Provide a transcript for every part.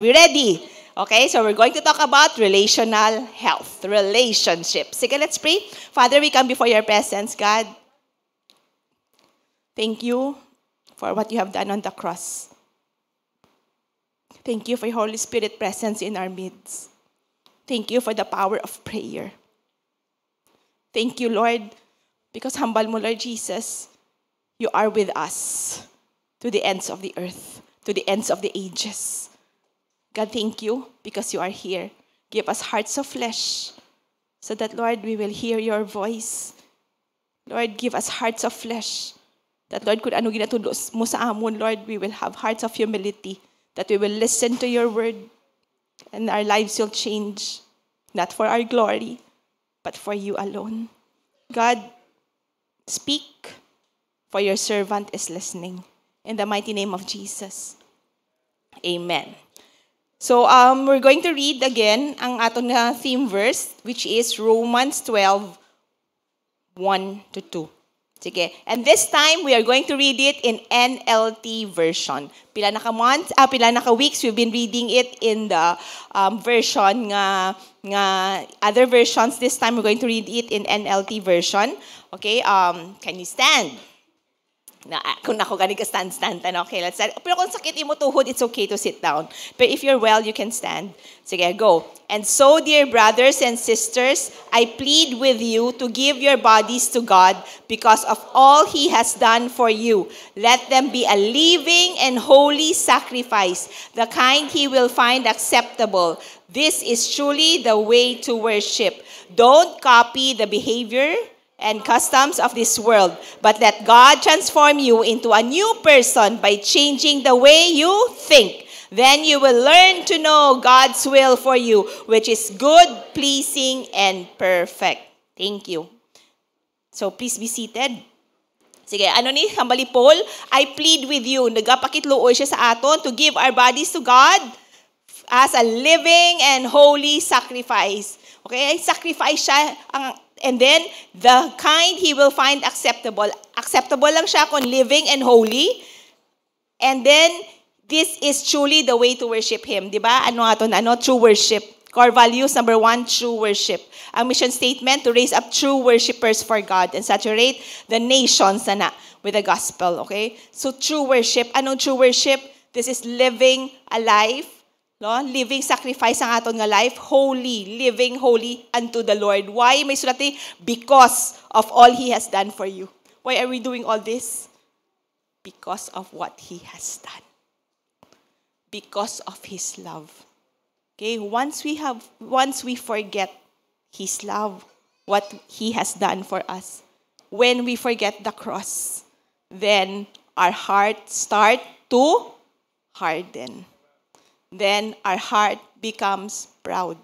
We ready? Okay, so we're going to talk about relational health, relationships. Sige, let's pray. Father, we come before your presence, God. Thank you for what you have done on the cross. Thank you for your Holy Spirit presence in our midst. Thank you for the power of prayer. Thank you, Lord, because humble mo, Lord Jesus, you are with us to the ends of the earth, to the ends of the ages. God, thank you because you are here. Give us hearts of flesh so that, Lord, we will hear your voice. Lord, give us hearts of flesh that, Lord, kung ano ginatudlo mo sa amon, Lord, we will have hearts of humility, that we will listen to your word and our lives will change, not for our glory, but for you alone. God, speak, for your servant is listening. In the mighty name of Jesus. Amen. So we're going to read again ang aton na theme verse, which is Romans 12, 1 to 2. Sige. And this time, we are going to read it in NLT version. Pila na ka weeks, we've been reading it in the version nga other versions. This time, we're going to read it in NLT version. Okay, can you stand? Kung ako gani ka stand, okay, let's stand. Pero kung sakit mo tuhod, it's okay to sit down. But if you're well, you can stand. Sige, go. And so, dear brothers and sisters, I plead with you to give your bodies to God because of all He has done for you. Let them be a living and holy sacrifice, the kind He will find acceptable. This is truly the way to worship. Don't copy the behavior and customs of this world, but let God transform you into a new person by changing the way you think. Then you will learn to know God's will for you, which is good, pleasing, and perfect. Thank you. So please be seated. Sige, ano ni Hambali Paul? I plead with you. Nagapakitluoy siya sa aton to give our bodies to God as a living and holy sacrifice. Okay, sacrifice siya and then, the kind He will find acceptable. Acceptable lang siya kung living and holy. And then, this is truly the way to worship Him. Diba? Ano nga ito? True worship. Core values, number 1, true worship. Ang mission statement, to raise up true worshipers for God and saturate the nations with the gospel. Okay? So, true worship. Anong true worship? This is living a life. No? Living sacrifice ang aton nga life, holy, living holy unto the Lord. Why? May sulat because of all He has done for you. Why are we doing all this? Because of what He has done. Because of His love. Okay, once we forget His love, what He has done for us, when we forget the cross, then our hearts start to harden. Then our heart becomes proud.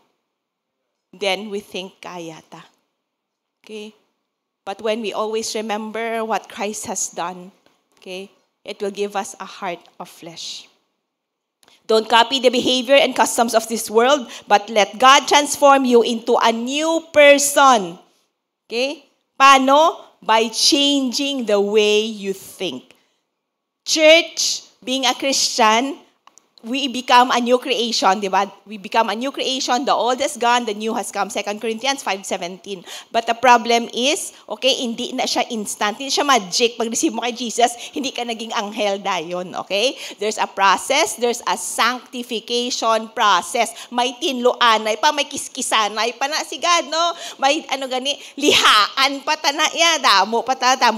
Then we think, kaya ta. Okay? But when we always remember what Christ has done, okay, it will give us a heart of flesh. Don't copy the behavior and customs of this world, but let God transform you into a new person. Okay? Paano? By changing the way you think. Church, being a Christian, we become a new creation, di ba? We become a new creation. The old is gone, the new has come. 2 Corinthians 5:17. But the problem is, okay, hindi na siya instant. Hindi siya magic. Pag receive mo kay Jesus, hindi ka naging anghel dayon, okay? There's a process. There's a sanctification process. May tinluanay pa, may kiskisanay pa na si God, no? May lihaan pa ta na, damo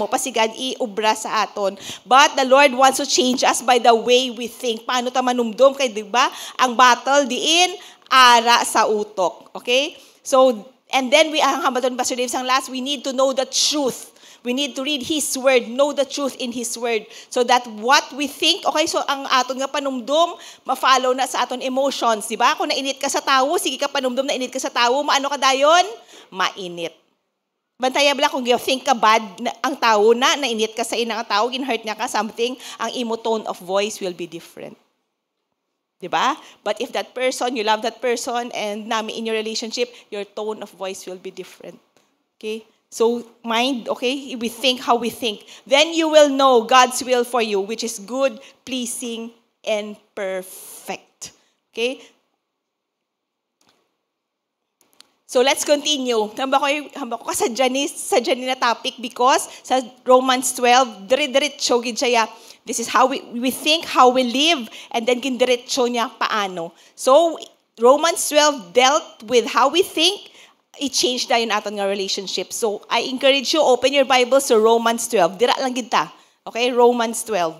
pa si God iubra sa aton. But the Lord wants to change us by the way we think. Paano ta manumdum? Kay diba ang battle diin ara sa utok, okay? So and then ang hambaton Pastor Dave sang last, we need to know the truth. We need to read His word, know the truth in His word, so that what we think, okay, so ang aton nga panumdum ma-follow na sa aton emotions, di ba? Kung nainit ka sa tawo, sige ka panumdum na init ka sa tawo, maano ka dayon? Mainit. Bantaya bala kung you think ka bad ang tawo na nainit ka sa inang tawo, ginhurt niya ka something, ang imo tone of voice will be different. Diba? But if that person, you love that person, and nami in your relationship, your tone of voice will be different. Okay? So, mind, okay? We think how we think. Then you will know God's will for you, which is good, pleasing, and perfect. Okay? So let's continue. Hamba ko sa Jani na topic because sa Romans 12, dire-diretso gid siya. This is how we think, how we live, and then kindiretso niya paano. So Romans 12 dealt with how we think, i-change na yun aton nga relationship. So I encourage you, open your Bibles to Romans 12. Dira lang gid ta. Okay, Romans 12.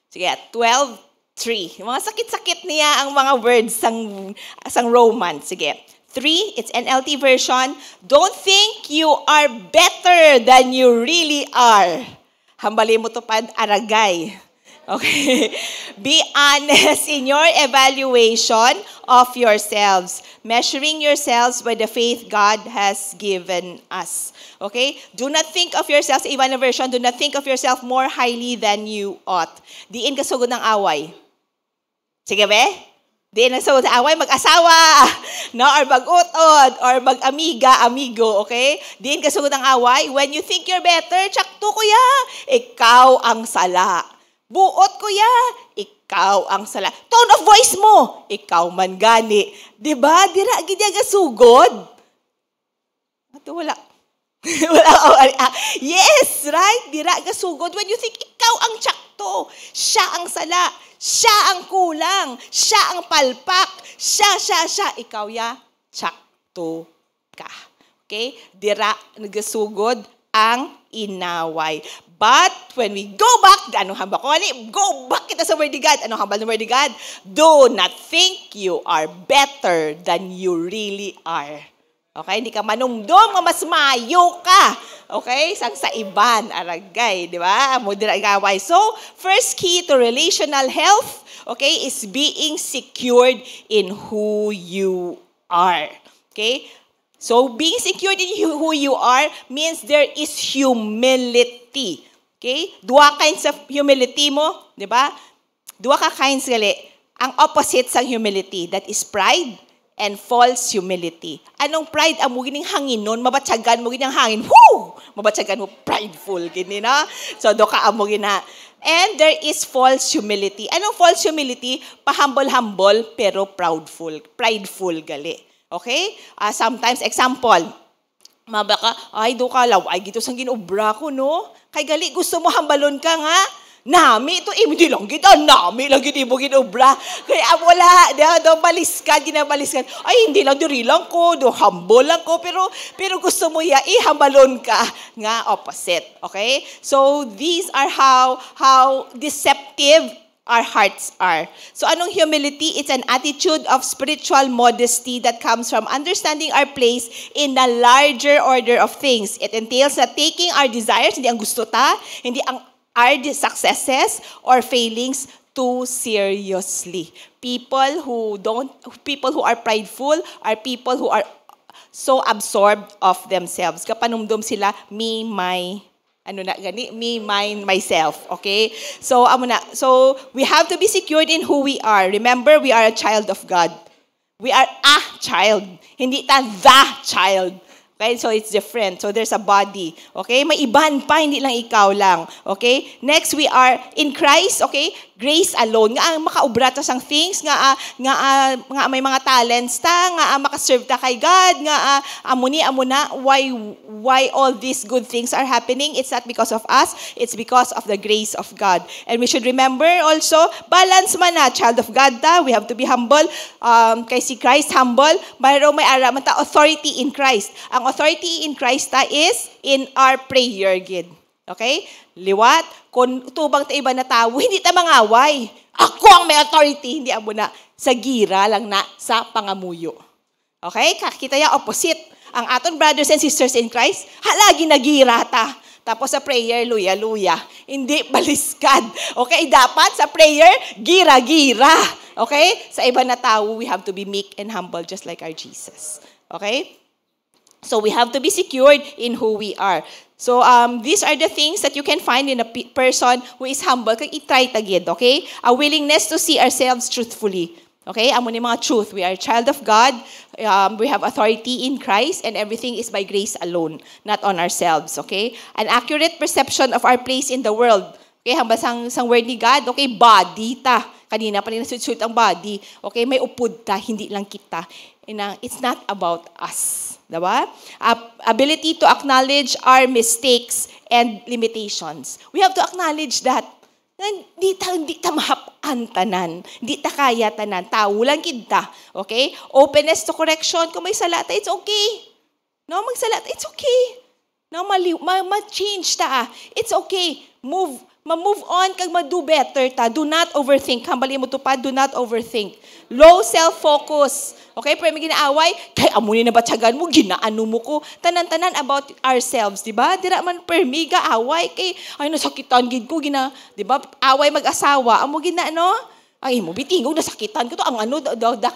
Sige, 12:3. Mga sakit-sakit niya ang mga words sang Romans. Sige. 3, it's NLT version. Don't think you are better than you really are. Hambali mo to pad aragay. Okay. Be honest in your evaluation of yourselves, measuring yourselves by the faith God has given us. Okay? Do not think of yourselves, sa iba na version, do not think of yourself more highly than you ought. Diin kasugod ng away. Sige be? Diin kasugod ng away, mag-asawa, no? Or mag-utod, or mag-amiga, amigo, okay? Diin kasugod ng away, when you think you're better, tsakto kuya, ikaw ang sala. Buot kuya, ikaw ang sala. Tone of voice mo, ikaw man gani. Diba? Dira gid gasugod. Ato wala. Yes, right? Dira gasugod when you think ikaw ang tsakto, siya ang sala, siya ang kulang, siya ang palpak, siya, ikaw ya tsakto ka. Okay? Dira nagasugod ang inaway. But when we go back, go back kita sa Word of God. Anong hambal ng Word of God? Do not think you are better than you really are. Okay? Hindi ka manumdum, mas mayo ka. Okay? Sang sa iban, aragay, di ba? Mudira igaway. So, first key to relational health, okay, is being secured in who you are. Okay? So, being secured in who you are means there is humility. Okay? Dua kinds of humility mo, di ba? Dua ka kinds gali. Ang opposite sa humility, that is pride and false humility. Anong pride? Amo gining hanginon, mabatsagan mo gining hangin. Woo! Mabatsagan mo, prideful gini na. So, do ka amo gina. And there is false humility. Anong false humility? Pahumble-humble pero prideful gali. Okay? Sometimes, example, mabaka, ay, do ka law, ay, gito sang ginobra ko, no? Kay gali, gusto mo hambalon ka nga? Nami, ito, hindi lang kita, nami lang mo ginobra. Kaya wala, ginabaliskan. Ay, hindi lang, diri lang ko, humble lang ko, pero gusto mo hambalon ka. Nga, opposite. Okay? So, these are how deceptive our hearts are. So anong humility? It's an attitude of spiritual modesty that comes from understanding our place in the larger order of things. It entails not taking our desires, hindi ang gusto ta, hindi ang our successes or failings too seriously. People who are prideful are people who are so absorbed of themselves. Kapanumdum sila, me, mine, myself. Okay? So, we have to be secured in who we are. Remember, we are a child of God. We are a child. Hindi ta the child. Okay? So, it's different. So, there's a body. Okay? May iban pa, hindi lang ikaw lang. Okay? Next, we are in Christ. Okay? Grace alone. Nga ang makaubra ta sang things, nga may mga talents ta, nga makaserve ta kay God, nga amuna, why all these good things are happening? It's not because of us, it's because of the grace of God. And we should remember also, balance man na, child of God ta, we have to be humble, kay si Christ humble, mayroong may ara man ta, authority in Christ. Ang authority in Christ ta is in our prayer gid. Okay? Liwat, kung tubang ta iba na tao, hindi ta mangaway. Ako ang may authority, hindi amo na. Sa gira lang na, sa pangamuyo. Okay? Kakita ya opposite. Ang aton brothers and sisters in Christ, halagi nagira ta. Tapos sa prayer, luya. Hindi baliskad. Okay? Dapat sa prayer, gira. Okay? Sa iba na tao, we have to be meek and humble just like our Jesus. Okay? So we have to be secured in who we are. So these are the things that you can find in a person who is humble. Kaya itry tagid, okay? A willingness to see ourselves truthfully. Okay? Amo ni mga truth. We are a child of God. We have authority in Christ, and everything is by grace alone, not on ourselves. Okay? An accurate perception of our place in the world. Okay, hambal sang word ni God, okay, body ta. Kanina pa rin nasudsuit ang body. Okay, may upod ta, hindi lang kita. And, it's not about us. Diba? Ability to acknowledge our mistakes and limitations. We have to acknowledge that. Hindi ta mahapan tanan. Hindi ta kaya tanan. Tao lang kita. Okay? Openness to correction. Kung may salata, it's okay. No, magsalata, it's okay. No, ma-change ta. It's okay. Ma-move on kag ma-do better ta. Do not overthink. Hambali mo to pa, do not overthink. Low self-focus. Okay, pero may ginaaway, kay amunin na batsagan mo, ginaano mo ko. Tanan-tanan about ourselves, di ba? Dira man per me, gaaway, kay, ay, nasakitan, gid ko, di ba? Away mag-asawa, amo ginaano? Ay, mo bitingog, nasakitan ko to, ang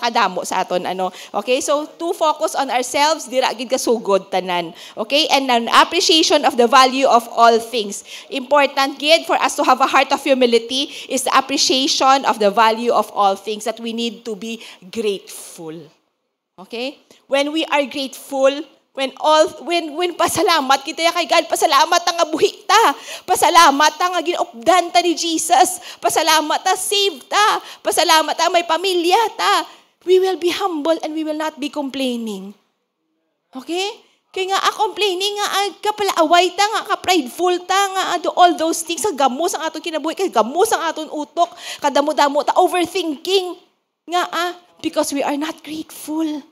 kadamo sa aton, Okay, so, to focus on ourselves, dira gid kasugod, tanan. Okay, and an appreciation of the value of all things. Important, gid, for us to have a heart of humility, is the appreciation of the value of all things, that we need to be grateful. Okay? When we are grateful, when pasalamat kita kay God, pasalamat ang buhi ta, pasalamat ang ginopdan ta ni Jesus, pasalamat ta saved ta, pasalamat ta may pamilya ta, we will be humble and we will not be complaining. Okay? Kaya nga complaining nga kapalaaway ta nga ka-prideful ta nga do all those things ang gamos ang aton kinabuhi, kay gamos ang aton utok, kadamo-damo ta overthinking nga because we are not grateful.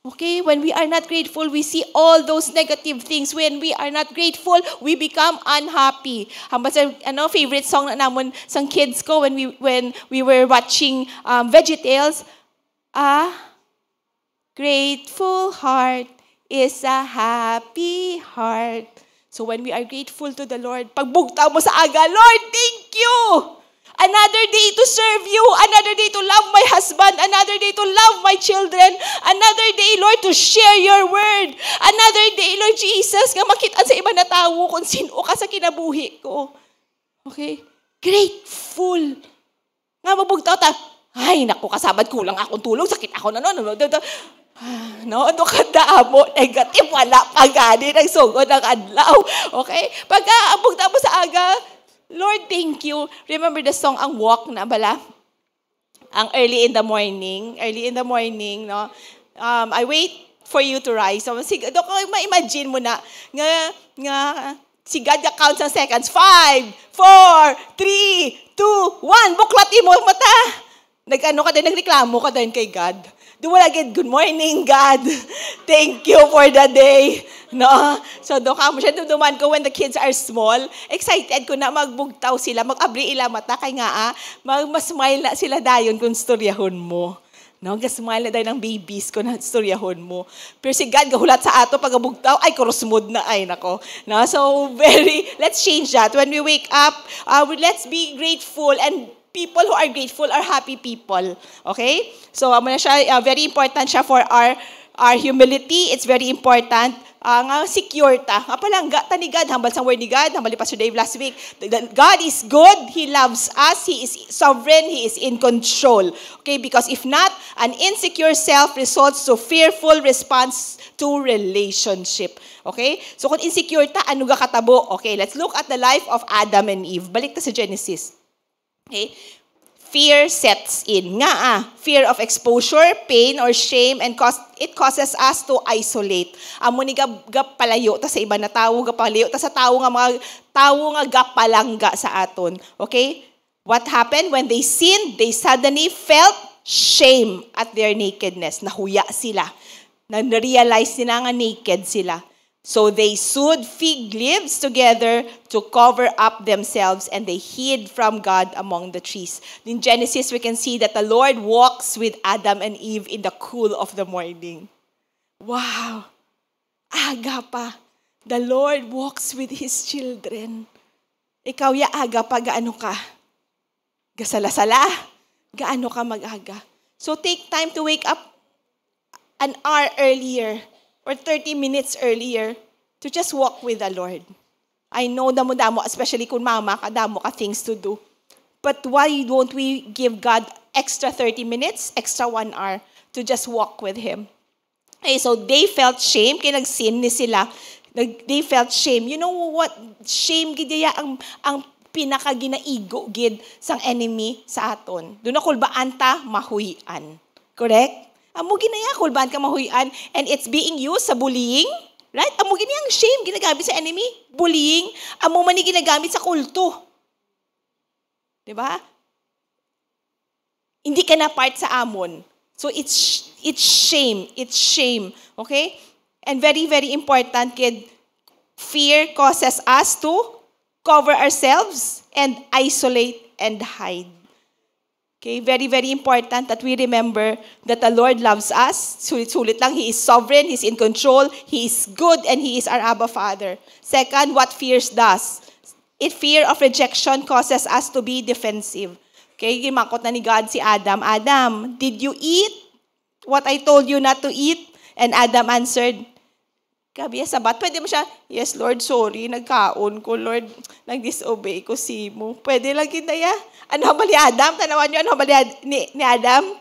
Okay, when we are not grateful, we see all those negative things. When we are not grateful, we become unhappy. Hambang sa favorite song na namon sang kids ko when we were watching VeggieTales, a grateful heart is a happy heart. So when we are grateful to the Lord, pagbugtaw mo sa aga, Lord, thank you. Another day to serve you. Another day to love my husband. Another day to love my children. Another day, Lord, to share your word. Another day, Lord Jesus, nga makita sa iba na tao kung sino ka sa kinabuhi ko. Okay? Grateful. Nga mabugtaw ta, ay, naku, kasabad, kulang akong tulong, sakit ako na no. No, ano kadamo, negative, wala pa gani, nagsugod ng adlaw. Okay? Pagka abugtaw mo sa aga, Lord, thank you. Remember the song, ang walk na bala? Ang early in the morning, no? I wait for you to rise. So, ma-imagine mo na, nga, si God count ng seconds. 5, 4, 3, 2, 1. Buklati mo ang mata. Nagreklamo ka din kay God. Wala agad, good morning, God. Thank you for the day. No? So, doon ka mo siya duman ko when the kids are small. Excited ko na magbugtaw sila, mag-abri ila mata, kay nga mas-smile na sila dayon kung storyahon mo. No? Gasmile na dayon ng babies ko na storyahon mo. Pero si God, gahulat sa ato, pag-abugtaw, ay, kurusmod na, ay, nako. No? So, let's change that. When we wake up, let's be grateful, and people who are grateful are happy people. Okay? So, very important siya for our humility. It's very important. Secure ta. Palangga ta ni God. Hambal sa word ni God. Hambal ni Pastor Dave last week. God is good. He loves us. He is sovereign. He is in control. Okay? Because if not, an insecure self results to fearful response to relationship. Okay? So, kung insecure ta, ano ga katabo? Okay, let's look at the life of Adam and Eve. Balik ta sa Genesis. Okay? Fear sets in. Fear of exposure, pain, or shame, and it causes us to isolate. Amo ni palayo ta sa iba na tao, palayo ta sa tao nga gapalangga sa aton. Okay? What happened when they sinned? They suddenly felt shame at their nakedness. Nahuya sila. Na-realize nila nga naked sila. So they sewed fig leaves together to cover up themselves, and they hid from God among the trees. In Genesis, we can see that the Lord walks with Adam and Eve in the cool of the morning. Wow! Aga pa. The Lord walks with His children. Ikaw ya aga pa, gaano ka? Gasala-sala? Gaano ka mag-aga? So take time to wake up an hour earlier or 30 minutes earlier to just walk with the Lord. I know damo-damo, especially kung mama ka, damo ka things to do. But why don't we give God extra 30 minutes, extra 1 hour to just walk with Him? Okay, so they felt shame, kaya nag-sin ni sila. They felt shame. You know what? Shame, gidya ang pinakaginaigo gid sang enemy sa aton. Doon na kulbaan ta, mahuyan. Correct? Amo ginaya, kulbaan ka mahuyan, and it's being used sa bullying. Right? Amo ginayang shame, ginagamit sa enemy. Bullying, amo man ginagamit sa kulto. Diba? Hindi ka na part sa amon. So it's shame. It's shame. Okay? And very, very important, kid, fear causes us to cover ourselves and isolate and hide. Okay, very, very important that we remember that the Lord loves us. Sulit-sulit lang, He is sovereign, He's in control, He is good, and He is our Abba Father. Second, what fears does? Fear of rejection causes us to be defensive. Okay, gimakot na ni God si Adam. Adam, did you eat what I told you not to eat? And Adam answered, Gabi, sabat, pwede mo siya, yes, Lord, sorry, nagkaon ko, Lord, nag-disobey ko si mo. Pwede lang kinaya. Ano ba ni Adam? Tanawan niyo, ano ba ni Adam?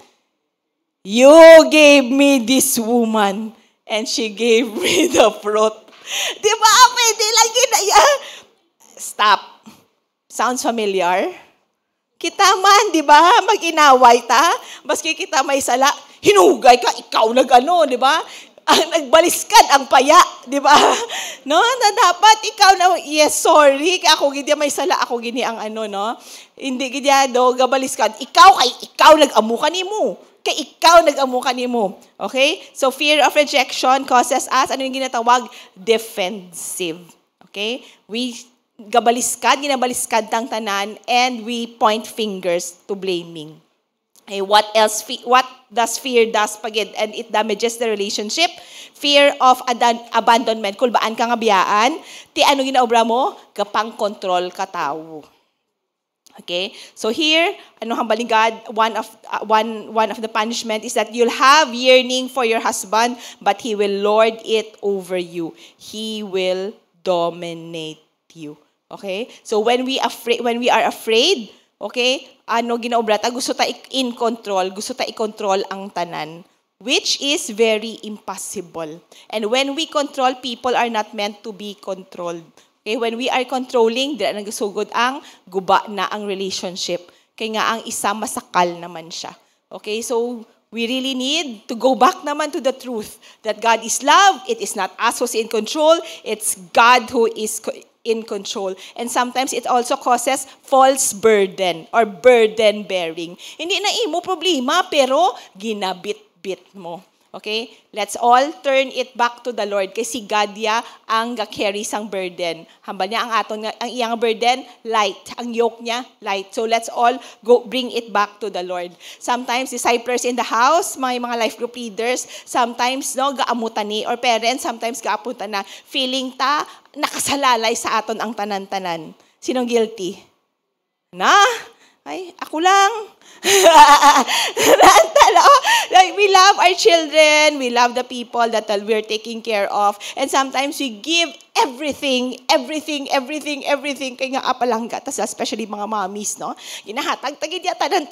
You gave me this woman, and she gave me the fruit. Di ba? Pwede lang kinaya. Stop. Sounds familiar? Kita man, di ba? Mag-inaway ta. Maski kita may sala, hinugay ka, ikaw nag-ano, di ba? Nagbaliskad ang paya, di ba? No, na dapat ikaw na, yes, sorry, kaya ako gini may sala, ako gini ang ano, no? Hindi gini do, gabaliskad. Ikaw nag-amu ka ni mo. Kay ikaw nag-amu ka ni mo. Okay? So, fear of rejection causes us, ano yung ginatawag? Defensive. Okay? We ginabaliskad tang tanan, and we point fingers to blaming. Okay, what else? What does fear does pagid? And it damages the relationship. Fear of abandonment. Kulbaan ka nga biyaan, ti ano ginaobra mo? Kapang control ka tao. Okay? So here, ano hambaling God, one of the punishment is that you'll have yearning for your husband, but he will lord it over you. He will dominate you. Okay? So when we are afraid, okay, ano ginaobrata, gusto ta in control, gusto ta i-control ang tanan, which is very impossible. And when we control, people are not meant to be controlled. Okay, when we are controlling, dira nagasugod ang guba na ang relationship. Kaya nga ang isa masakal naman siya. Okay, so we really need to go back naman to the truth that God is love. It is not us who's in control. It's God who is in control. And sometimes it also causes false burden or burden bearing. Hindi na imo problema, pero ginabit-bit mo. Okay? Let's all turn it back to the Lord. Kasi God ya ang ga-carry sang burden. Hamba niya ang iyang burden, light. Ang yoke niya, light. So let's all go bring it back to the Lord. Sometimes disciples in the house, mga life group leaders, sometimes no gaamutan ni or parents, sometimes gaaputan na feeling ta nakasalalay sa aton ang tanan-tanan. Sinong guilty? Na? Ay, ako lang. Like, we love our children, we love the people that we're taking care of, and sometimes we give everything. Kaya nga apalangga, especially mga mommies, no? Ginahatag-tagid ya, tanan.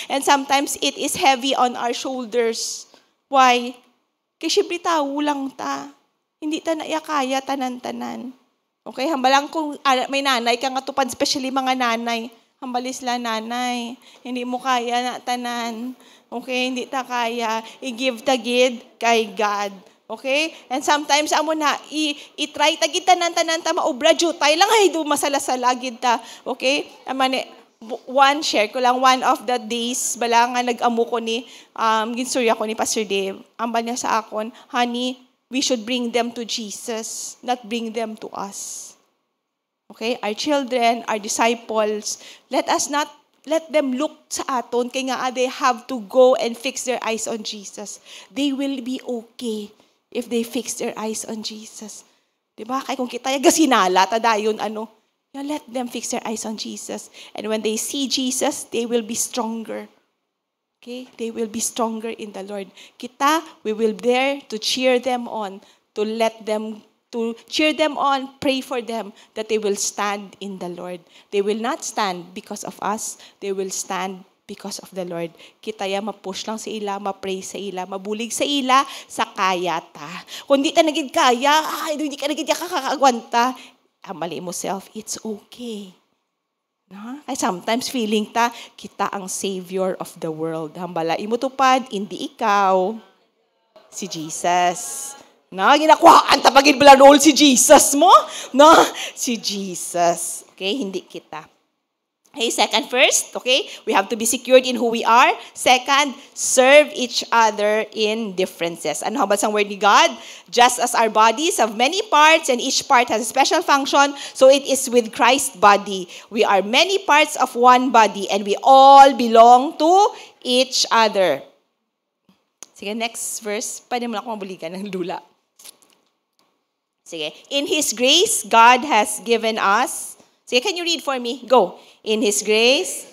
And sometimes it is heavy on our shoulders. Why? Kasi syempre tao lang ta. Hindi ta na kaya tanan-tanan. Okay, hambalang kung may nanay ka nga tupan, especially mga nanay, hambalis la nanay, hindi mo kaya na tanan. Okay, hindi ta kaya. I-give tagid kay God. Okay? And sometimes, amo na, i-try tagid tanan ta maobra, jutay lang, ay do masalasalagid ta. Okay? Share ko lang, one of the days, bala nga nag-amo ko ni, ginsurya ko ni Pastor Dave, amba niya sa akon, honey, we should bring them to Jesus, not bring them to us. Okay? Our children, our disciples, let us not let them look sa aton, kaya nga they have to go and fix their eyes on Jesus. They will be okay if they fix their eyes on Jesus. Diba? Kaya kung kita yung gasinala, tadayon, let them fix their eyes on Jesus. And when they see Jesus, they will be stronger. Okay? They will be stronger in the Lord. Kita, we will dare to cheer them on, to cheer them on, pray for them that they will stand in the Lord. They will not stand because of us. They will stand because of the Lord. Kita ya mapush lang sa ila, ma-pray sa ila, mabulig sa ila, sa kaya ta. Kung di ta naging kaya, hindi ka naging kakakagwanta, hambali mo self, it's okay. No? Kaya sometimes feeling kita ang savior of the world. Hambala imo tupad, hindi ikaw, si Jesus. No, ginakuhaan tapagin blanol si Jesus mo. No, si Jesus. Okay, hindi kita. Okay, first, okay, we have to be secured in who we are. Second, serve each other in differences. Ano ba ang word ni God? Just as our bodies have many parts and each part has a special function, so it is with Christ's body. We are many parts of one body and we all belong to each other. Sige, next verse. Pwede mo na akong mabuligan ng lula. Sige. In His grace, God has given us. Sige, can you read for me? Go. In His grace,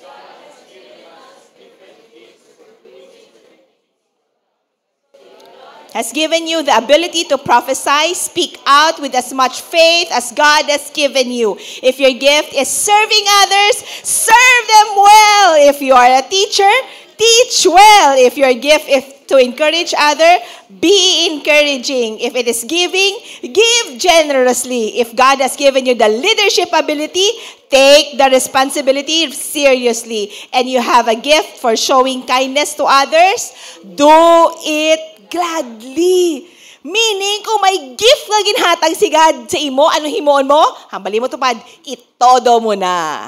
has given you the ability to prophesy, speak out with as much faith as God has given you. If your gift is serving others, serve them well. If you are a teacher, teach well. If your gift is to encourage others, be encouraging. If it is giving, give generously. If God has given you the leadership ability, take the responsibility seriously. And you have a gift for showing kindness to others, do it gladly. Meaning, kung may gift na ginhatag si God sa imo, ano himoon mo? Hambali mo tupad, itodo mo na.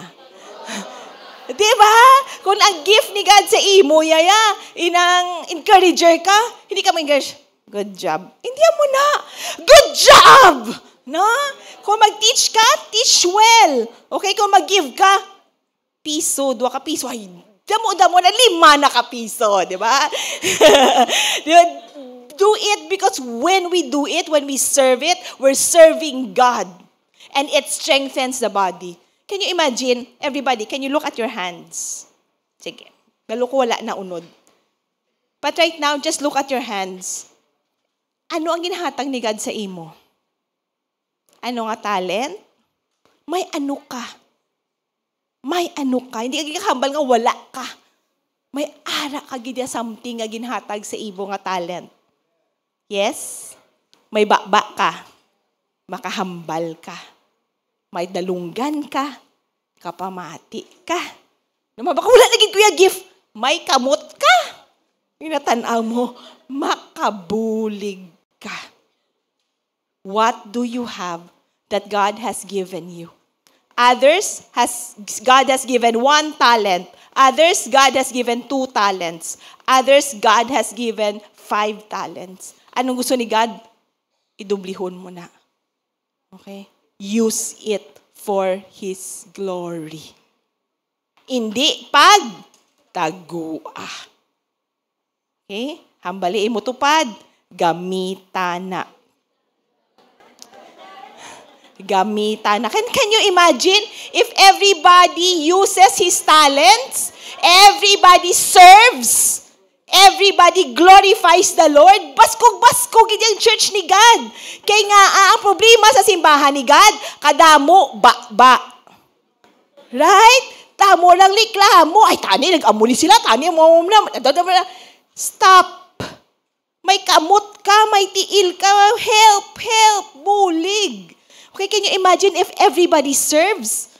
Diba? Kung ang gift ni God sa imo, yaya, inang encourager ka, hindi ka ma-encourage. Good job. Hindi mo na. Good job! No? Kung mag-teach ka, teach well. Okay? Kung mag-give ka, piso, 2 ka piso, ay, damo na 5 na ka piso. Diba? Do it because when we do it, when we serve it, we're serving God. And it strengthens the body. Can you imagine, everybody, can you look at your hands? Sige, lalo ko wala na unod. But right now, just look at your hands. Ano ang ginahatag ni God sa imo? Ano nga talent? May ano ka. May ano ka. Hindi ka kakambal nga wala ka. May ara ka gidya something nga ginhatag sa imo nga talent. Yes? May bakba ka. Makahambal ka. May dalunggan ka, kapamati ka. Naman, baka wala naging kuya gift, may kamot ka. Inatanaw mo, makabulig ka. What do you have that God has given you? God has given 1 talent. Others, God has given 2 talents. Others, God has given 5 talents. Anong gusto ni God? Idublihon mo na. Okay? Use it for His glory. Hindi pagtagua. Okay? Hambaliin mo tupad, gamitan na. Gamitan na. Can you imagine if everybody uses his talents, everybody serves, everybody glorifies the Lord? Baskog-baskog yung church ni God. Kaya nga, ang problema sa simbahan ni God, kadamo, ba. Right? Tamo lang liklamo. Ay, tani, nag-amuli sila. Tani, stop. May kamot ka, may tiil ka. Help, bulig. Okay, can you imagine if everybody serves?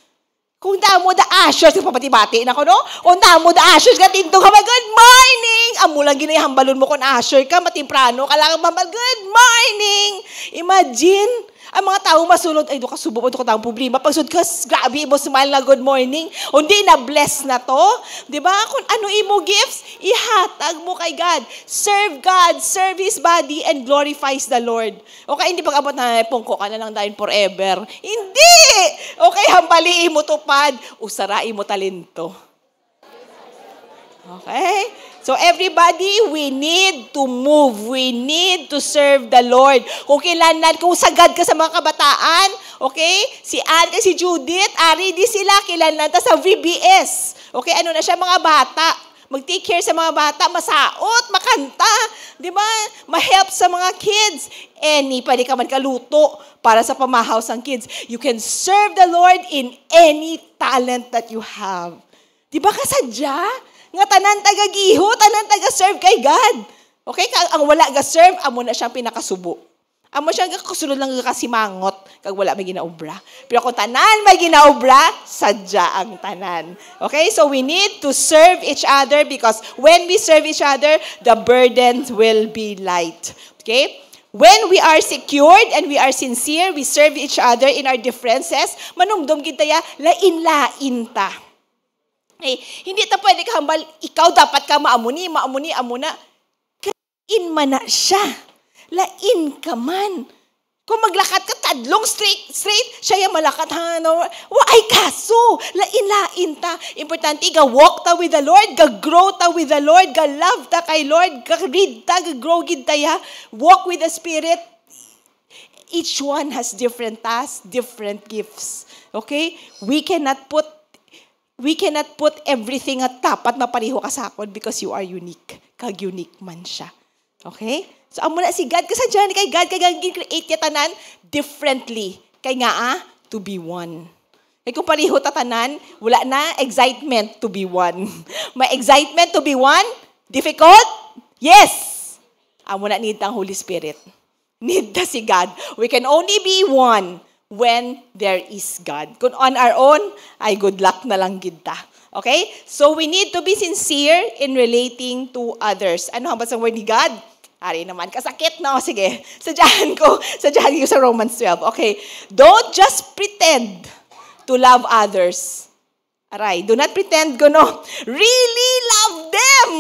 Kung damo the ushers, papati-bati na ko, no? Kung damo the ushers, katintong ka, good morning! Amo lang ginahambalon mo kung usher ka, matimprano, kailangan mambal, good morning! Imagine, ang mga tao masunod, ay, doon ka subo mo, doon ka taong problema. Pagsunod ka, grabe mo, smile na good morning. Hindi na bless na to. Diba? Kung ano imo gifts, ihatag mo kay God. Serve God, serve His body, and glorifies the Lord. Okay, hindi pag-abot na, pungko ka na lang dahil forever. Hindi! Okay, hambaliin mo tupad, usarain mo talento. Okay? So everybody, we need to move. We need to serve the Lord. Kung sagad ka sa mga kabataan, okay? Si Anne at si Judith, ari di sila kilanlan ta sa VBS. Okay, ano na siya, mga bata. Mag-take care sa mga bata, masaot, makanta, di ba? Ma-help sa mga kids. Pwede ka man kaluto para sa pamahaw ng kids. You can serve the Lord in any talent that you have. Di ba kasadya? Nga tanan taga-giho, tanan taga-serve kay God. Okay? Ang wala ga-serve, amo na siyang pinakasubo. Amo siya kasunod lang kasimangot kag wala may ginaobra. Pero kung tanan may ginaobra, sadya ang tanan. Okay? So we need to serve each other because when we serve each other, the burdens will be light. Okay? When we are secured and we are sincere, we serve each other in our differences, manumdum kita ya, lain-lain ta. Okay? Hindi ta pwede kahambal, ikaw dapat ka maamuni, amuna. Kain man na siya. Lain ka man. Kung maglakad ka tadlong straight, siya yung malakat ha, no? Waay kaso, lain ta. Importante, ga-walk ta with the Lord, ga-grow ta with the Lord, ga-love ta kay Lord, ga-read ta, ga-grow gid ta ya. Walk with the Spirit. Each one has different tasks, different gifts. Okay? We cannot put everything at tapat mapareho ka sa akon because you are unique. Kag-unique man siya. Okay? So, amo na si God, kasadyan kay God, kay create ya tanan differently. Kay nga, to be one. Kaya kung pariho tatanan, wala na excitement to be one. May excitement to be one? Difficult? Yes! Amo na need ang Holy Spirit. Need na si God. We can only be one when there is God. Kung on our own, ay good luck na lang kita. Okay? So, we need to be sincere in relating to others. Ano ang basang word ni God? Ari naman, kasakit, no? Sige, sadyahan ko sa Romans 12. Okay, don't just pretend to love others. Aray, do not pretend, no? Really love them.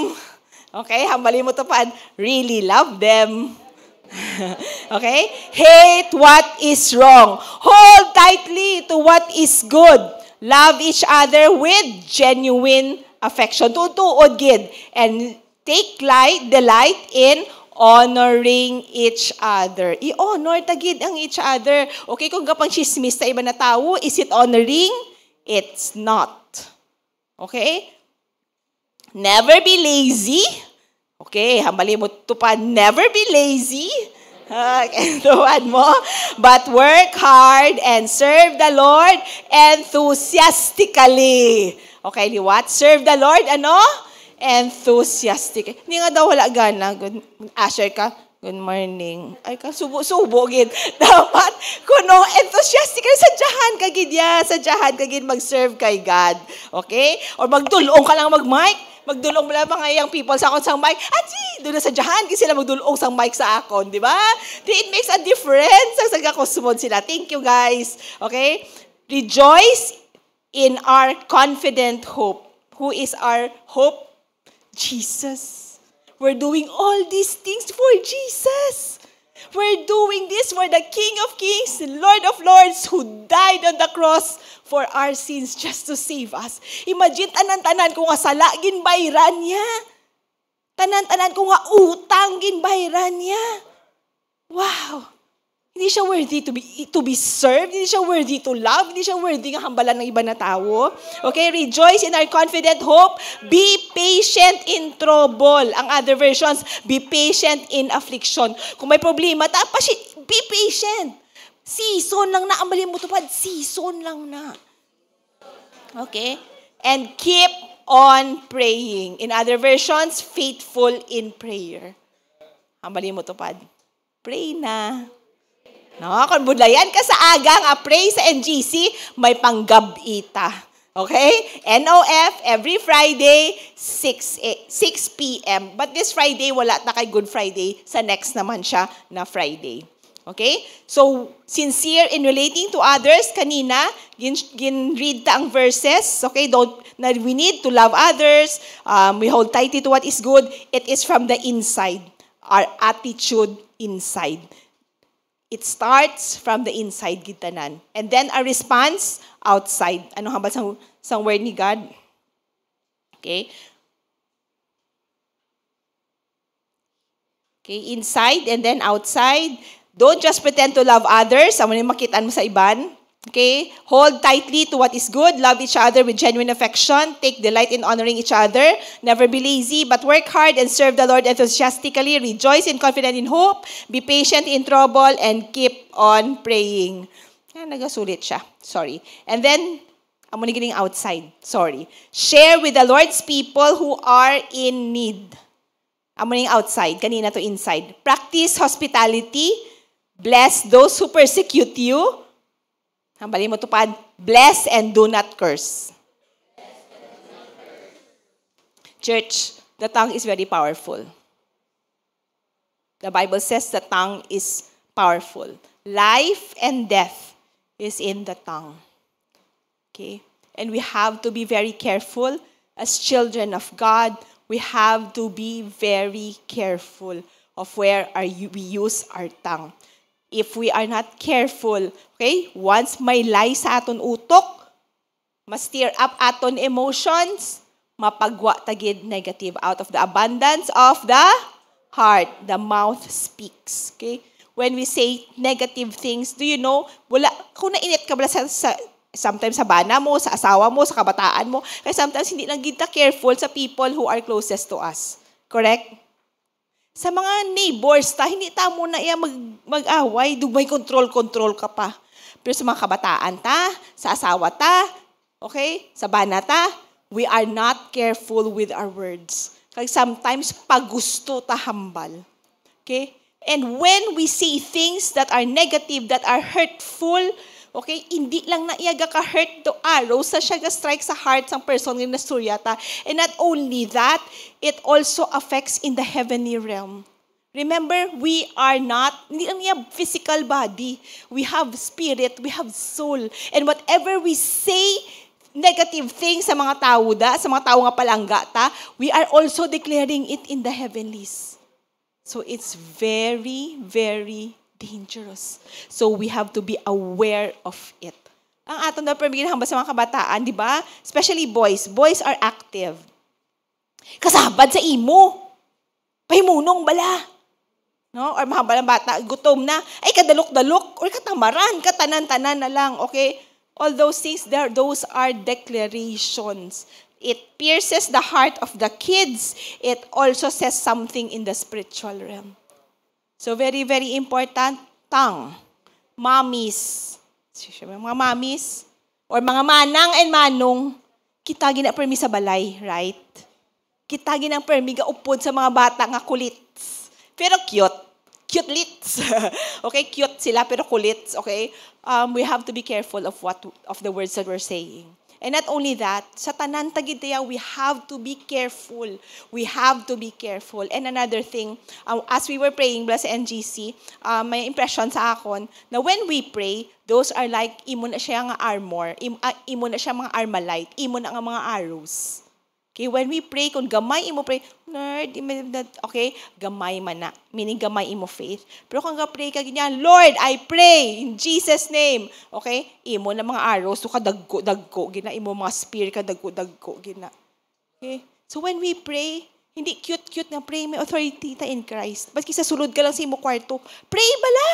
Okay, hambalin mo to pa. Really love them. Okay? Hate what is wrong. Hold tightly to what is good. Love each other with genuine affection. Tutuod gid. And take delight in honoring each other. I-honor tagid ang each other. Okay, kung gapang chismis sa iba na tao, is it honoring? It's not. Okay? Never be lazy. Okay, hambalin mo ito pa. Never be lazy. Okay, tuwan mo. But work hard and serve the Lord enthusiastically. Okay, what? Serve the Lord, ano? Enthusiastic. Hindi nga daw wala gana. Asher ka, good morning. Ay ka, subo gid. Dapat, kuno, enthusiastic ka, sadyahan kagid mag-serve kay God. Okay? Or magdulong ka lang mag-mic. Magdulong mo lang mga yung people sa akon sang mic. Doon na sadyahan, kasi sila magdulong sang mic sa akon. Di ba? It makes a difference. Ang sagakosumod sila. Thank you, guys. Okay? Rejoice in our confident hope. Who is our hope? Jesus. We're doing all these things for Jesus. We're doing this for the King of Kings, Lord of Lords, who died on the cross for our sins just to save us. Imagine, tanan-tanan ko nga sala, ginbayran niya. Tanan-tanan ko nga utang, ginbayran niya. Wow. Hindi siya worthy to be served. Hindi siya worthy to love. Hindi siya worthy nga hambalan ng iba na tao. Okay, rejoice in our confident hope. Be patient in trouble. Ang other versions, be patient in affliction. Kung may problema, be patient. Season lang na. Ambalin mo ito pa, season lang na. Okay? And keep on praying. In other versions, faithful in prayer. Ambalin mo ito pa. Pray na. No, kung budlayan ka sa agang, pray sa NGC, may panggab-ita. Okay? NOF, every Friday, 6 p.m. But this Friday, wala na kay Good Friday. Sa next naman siya na Friday. Okay? So, sincere in relating to others, kanina, gin-read ta ang verses. Okay? We need to love others. We hold tightly to what is good. It is from the inside. Our attitude inside. It starts from the inside, gitanan. And then a response outside. Ano hambal sang word ni God? Okay? Okay, inside and then outside. Don't just pretend to love others. Amo ni makitaan mo sa iban. Okay? Hold tightly to what is good. Love each other with genuine affection. Take delight in honoring each other. Never be lazy, but work hard and serve the Lord enthusiastically. Rejoice in confident in hope. Be patient in trouble and keep on praying. Nagasulit siya. Sorry. And then, amo ni gining outside. Sorry. Share with the Lord's people who are in need. Amo ni outside. Kanina to inside. Practice hospitality. Bless those who persecute you. Hambalin mo tupad. Bless and do not curse. Church, the tongue is very powerful. The Bible says the tongue is powerful. Life and death is in the tongue. Okay? And we have to be very careful. As children of God, we have to be very careful of where we use our tongue. If we are not careful, okay, once may lie sa aton utok, ma-stir up aton emotions, mapagwa tagid negative. Out of the abundance of the heart, the mouth speaks. Okay? When we say negative things, do you know, kung nainit ka ba sometimes sa bana mo, sa asawa mo, sa kabataan mo, kaya sometimes hindi lang kita careful sa people who are closest to us. Correct? Sa mga neighbors, hindi ta mo na mag-away, may control ka pa. Pero sa mga kabataan sa asawa okay, sa bana we are not careful with our words. Kaya sometimes pagusto hambal. Okay? And when we say things that are negative, that are hurtful, okay, hindi lang na iyaga ka-hurt to arrow sa siya ga-strike sa heart ng person ng nasturyata. And not only that, it also affects in the heavenly realm. Remember, we are not, hindi lang niya physical body. We have spirit, we have soul. And whatever we say, negative things sa mga tao sa mga tao nga palangga we are also declaring it in the heavenlies. So it's very, very dangerous. So we have to be aware of it. Ang aton na permigin hamba sa mga kabataan, di ba? Especially boys. Boys are active. Kasabad sa imo. Pahimunong bala. No? Or mahambalang bata, gutom na. Ay, kadalok-dalok. Or katamaran, katanan-tanan na lang. Okay? All those things, those are declarations. It pierces the heart of the kids. It also says something in the spiritual realm. So very, very important, tongue. Mommies. Mga mommies. Or mga manang and manong, kita gina-permi sa balay, right? Kita gina-permi upod sa mga bata nga kulits. Pero cute. Cute-lits. Okay, cute sila pero kulits, okay? We have to be careful of the words that we're saying. And not only that, sa tanan tagidaya, we have to be careful. We have to be careful. And another thing, as we were praying, Blessed NGC, may impression sa akon na when we pray, those are like, imo na siya nga armor, imo na siya mga armalite, imo na nga mga arrows. Okay, when we pray, kung gamay imo pray, Lord, okay, gamay man na. Meaning gamay imo faith. Pero kung pray ka ganyan, Lord, I pray in Jesus' name. Okay, imo na mga arrows, so kadagko, gina, imo mga spear, kadagko, gina. Okay, so when we pray, hindi cute na pray, may authority ta in Christ. Ba't kisa sulod ka lang sa imo kwarto, pray bala.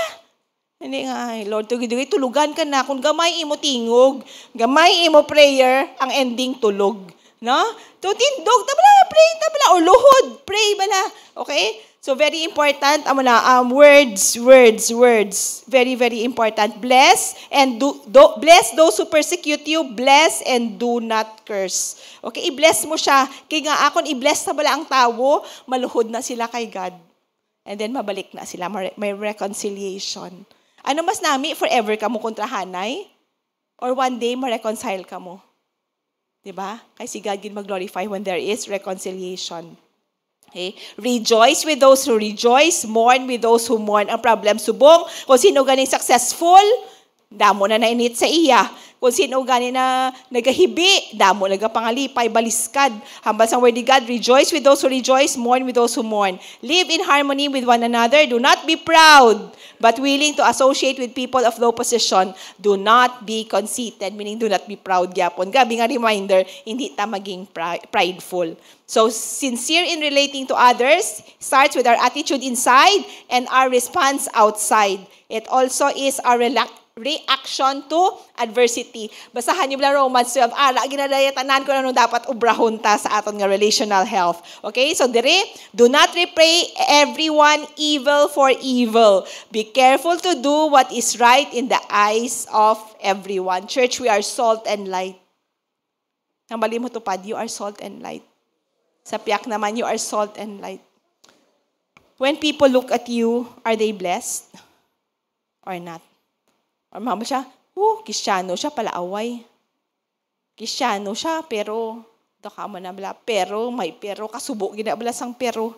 Hindi nga, Lord, tulugan ka na. Kung gamay imo tingog, gamay imo prayer, ang ending tulog. No? Tindog, tabla, or luhod, pray bala. Okay? So, very important, words. Very, very important. Bless those who persecute you, bless and do not curse. Okay, i-bless mo siya. Kaya nga akon, i-bless na bala ang tao, maluhod na sila kay God. And then, mabalik na sila, may reconciliation. Ano mas nami, forever ka mo kontrahanay? Or one day, ma-reconcile ka mo? Diba? Kasi God can mag-glorify when there is reconciliation. Okay? Rejoice with those who rejoice, mourn with those who mourn. Ang problem, subong, kung sino ganing successful, damo na nainit sa iya. Kung sino gani na nagahibi, damo nagapangalipay, baliskad. Hambal sa word ni God, rejoice with those who rejoice, mourn with those who mourn. Live in harmony with one another. Do not be proud, but willing to associate with people of low position. Do not be conceited, meaning do not be proud. Gyapon. Gabi nga reminder, hindi ta maging prideful. So, sincere in relating to others starts with our attitude inside and our response outside. It also is our reaction to adversity. Basahan niyo lang Romans 12. Ginadayatanan ko na nung dapat ubrahon ta sa aton nga relational health. Okay? So, do not repay everyone evil for evil. Be careful to do what is right in the eyes of everyone. Church, we are salt and light. Ang bali mo tupad, you are salt and light. Sa piyak naman, you are salt and light. When people look at you, are they blessed? or not? Or mahambal siya, Kristiyano siya, palaaway. Kristiyano siya, pero, daka mo na bala, pero, may pero, kasubo, ginabala sang pero.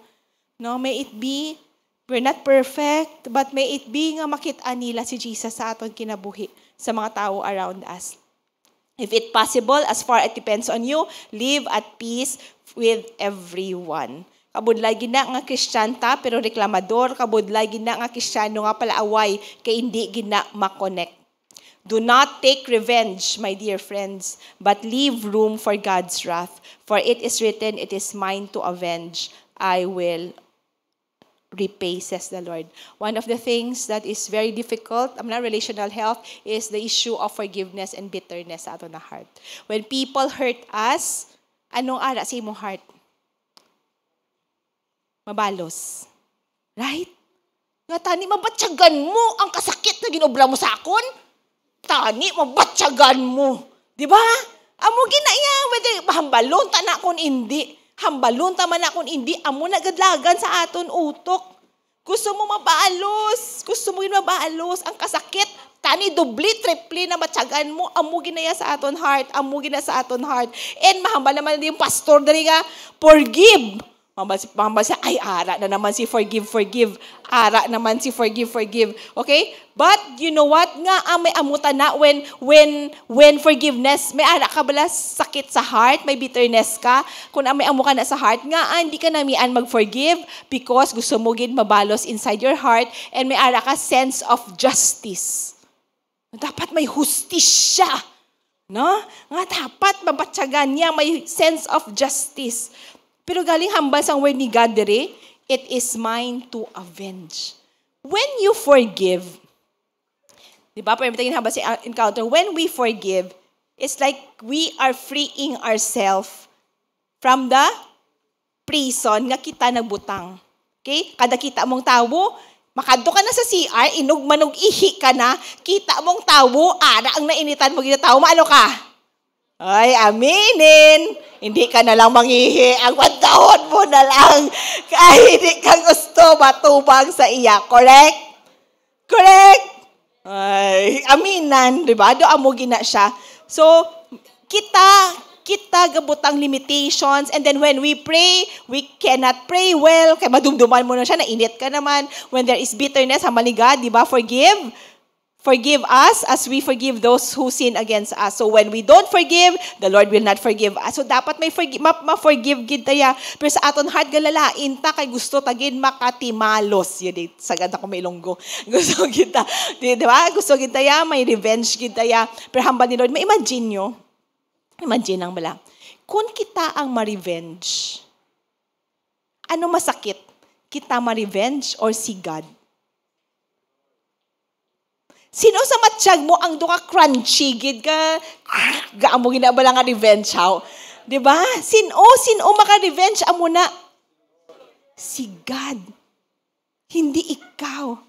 No, may it be, we're not perfect, but may it be nga makita nila si Jesus sa aton kinabuhi, sa mga tao around us. If it possible, as far as it depends on you, live at peace with everyone. Kabudlay gina nga Kristiyanta, pero reklamador. Kabudlay gina nga Kristiyano nga palaaway, kay hindi gina makonect. Do not take revenge, my dear friends, but leave room for God's wrath. For it is written, it is mine to avenge. I will repay, says the Lord. One of the things that is very difficult, relational health, is the issue of forgiveness and bitterness sa ato na heart. When people hurt us, anong ara sa imong heart? Mabalos. Right? Nga tani, mabatyagan mo ang kasakit na ginobra mo sa akon. Tani, mabatyagan mo. Di ba? Amo ginaya, whether hambalon ta na kung hindi. Hambalon ta man na kung hindi. Amo nagadlagan sa aton utok. Gusto mo mabalos. Gusto mo mabalos ang kasakit. Tani, doble, triple na matyagan mo. Amo ginaya sa aton heart. Amo ginaya sa aton heart. And mahambal naman yung pastor dali nga, forgive. Mahambal siya, ay, ara na naman si forgive. Ara naman si forgive. Okay? But, you know what? Nga, may amutan na when forgiveness, may ara ka bala sakit sa heart, may bitterness ka, kung may amu ka na sa heart, nga, hindi ka namian mag-forgive because gusto mo gid mabalos inside your heart and may ara ka sense of justice. Dapat may hustisya. No? Nga dapat mabatyagan niya, may sense of justice. Pero galing hambal sang word ni God dere, it is mine to avenge. When you forgive, di ba? Pwede hambal si encounter, when we forgive, it's like we are freeing ourselves from the prison nga kita nagbutang. Okay? Kada kita mong tawo, makadto ka na sa CR, inog manog ihi ka na, kita mong tawo, ara ang nainitan mo ginatawo, maano ka? Ay, aminin. Hindi ka na lang mangihi. Ang pantahon mo na lang. Kahit hindi ka gusto matubang sa iya. Correct? Ay, aminan. Diba? Doon mo gina siya. So, kita gabutang limitations. And then when we pray, we cannot pray well. Kaya madumduman mo na siya. Nainit ka naman. When there is bitterness, hamali God, diba? Forgive us as we forgive those who sin against us. So when we don't forgive, the Lord will not forgive us. So dapat may ma-forgive gid taya. Pero sa aton heart galalain ta kay gusto tagid makatimalos. Yun sa ganda ko may ilonggo. Gusto kita, di ba? Gusto gid taya may revenge gid taya. Pero hambal ni Lord, imagine lang bala. Kung kita ang ma-revenge, ano masakit? Kita ma-revenge or si God? Sino sa matsyag mo ang duka crunchy gid ka gaamo ginabala nga revenge how? 'Di ba? Sino maka-revenge amo na? Si God. Hindi ikaw.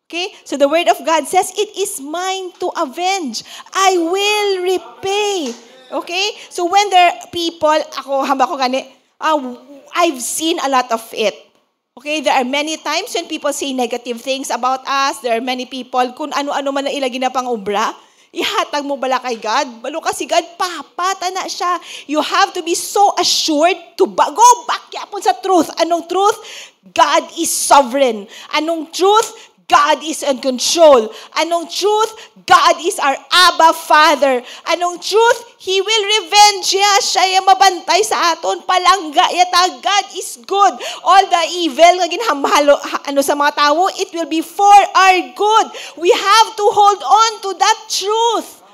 Okay? So the word of God says, it is mine to avenge. I will repay. Okay? So when there are people, I've seen a lot of it. Okay, there are many times when people say negative things about us. There are many people, kung ano-ano man na ilagi na pang obra, ihatag mo bala kay God. Balo kasi God, papata na siya. You have to be so assured to go back yapon sa truth. Anong truth? God is sovereign. Anong truth? God is in control. Anong truth? God is our Abba Father. Anong truth? He will revenge ya. Siya yung mabantay sa aton. Palangga yata. God is good. All the evil nga ginhamhalo sa mga tao, it will be for our good. We have to hold on to that truth.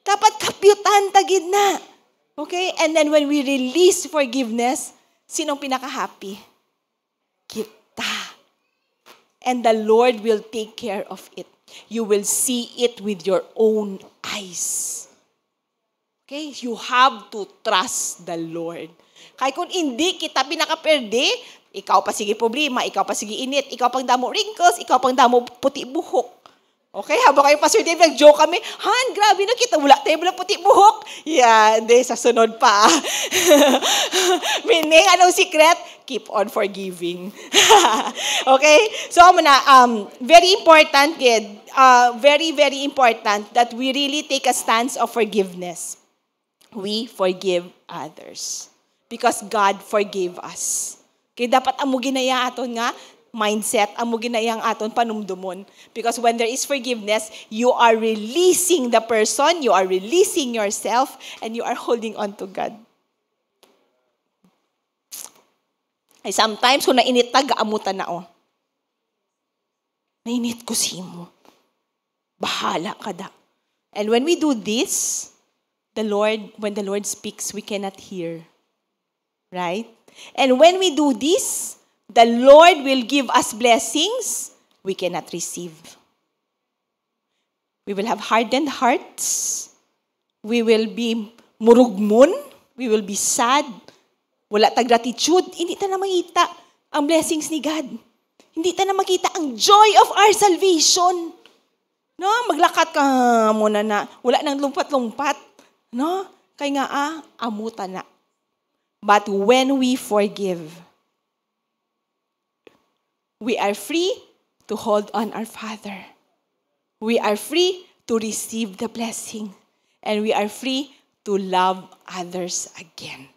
Dapat kapyutan tagid na. Okay? And then when we release forgiveness, sinong pinaka-happy? Kita. And the Lord will take care of it. You will see it with your own eyes. Okay? You have to trust the Lord. Kaya kung hindi kita pinakaperde, ikaw pa sige problema, ikaw pa sige init, ikaw pang damo wrinkles, ikaw pang damo puti buhok. Okay, habang kayo Pastor Dave, nag-joke kami, Han, grabe na kita, wala tayo, wala puti buhok. Yeah, hindi, sa sunod pa. Meaning, anong secret? Keep on forgiving. Okay? So, very important, kid. Very, very important that we really take a stance of forgiveness. We forgive others. Because God forgave us. Kaya dapat amo ginaya aton nga mindset, amo ginayang aton panumdumon. Because when there is forgiveness, you are releasing the person, you are releasing yourself, and you are holding on to God. Ay sometimes, kung nainit na, gaamutan na o. Nainit ko simo. Bahala ka da. And when we do this, when the Lord speaks, we cannot hear. Right? And when we do this, the Lord will give us blessings we cannot receive. We will have hardened hearts. We will be murugmon. We will be sad. Wala ta gratitude. Hindi ta na makita ang blessings ni God. Hindi ta na makita ang joy of our salvation. No, maglakat ka muna na. Wala nang lumpat-lumpat. No? Kaya nga amuta na. But when we forgive, we are free to hold on our Father. We are free to receive the blessing. And we are free to love others again.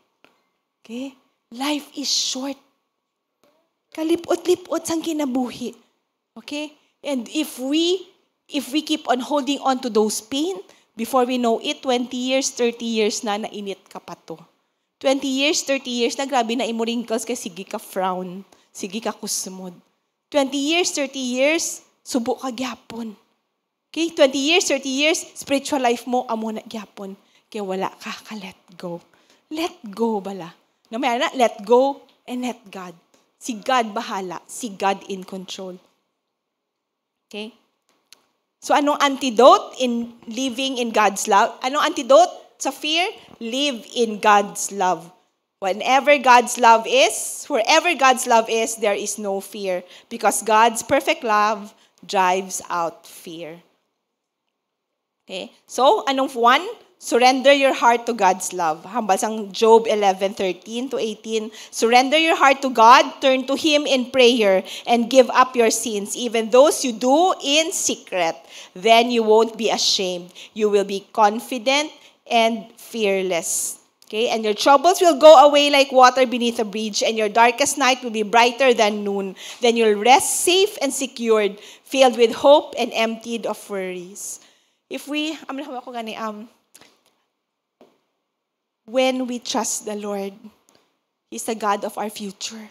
Okay? Life is short. Kalipot-lipot sang kinabuhi. Okay? And if we keep on holding on to those pain, before we know it, 20 years, 30 years na nainit ka pa to. 20 years, 30 years na grabe na imo wrinkles kay sige ka frown, sige ka kusmod. 20 years, 30 years, subo ka gyapon. Okay? 20 years, 30 years, spiritual life mo, amo na gyapon. Kaya wala ka let go. Let go bala. Namaya na, let go and let God. Si God bahala. Si God in control. Okay? So anong antidote in living in God's love? Anong antidote sa fear? Live in God's love. Wherever God's love is, there is no fear. Because God's perfect love drives out fear. Okay? So, anong one? Surrender your heart to God's love. Hambal sang Job 11:13-18. Surrender your heart to God, turn to Him in prayer, and give up your sins, even those you do in secret. Then you won't be ashamed. You will be confident and fearless. Okay? And your troubles will go away like water beneath a bridge, and your darkest night will be brighter than noon. Then you'll rest safe and secured, filled with hope and emptied of worries. When we trust the Lord, He's the God of our future.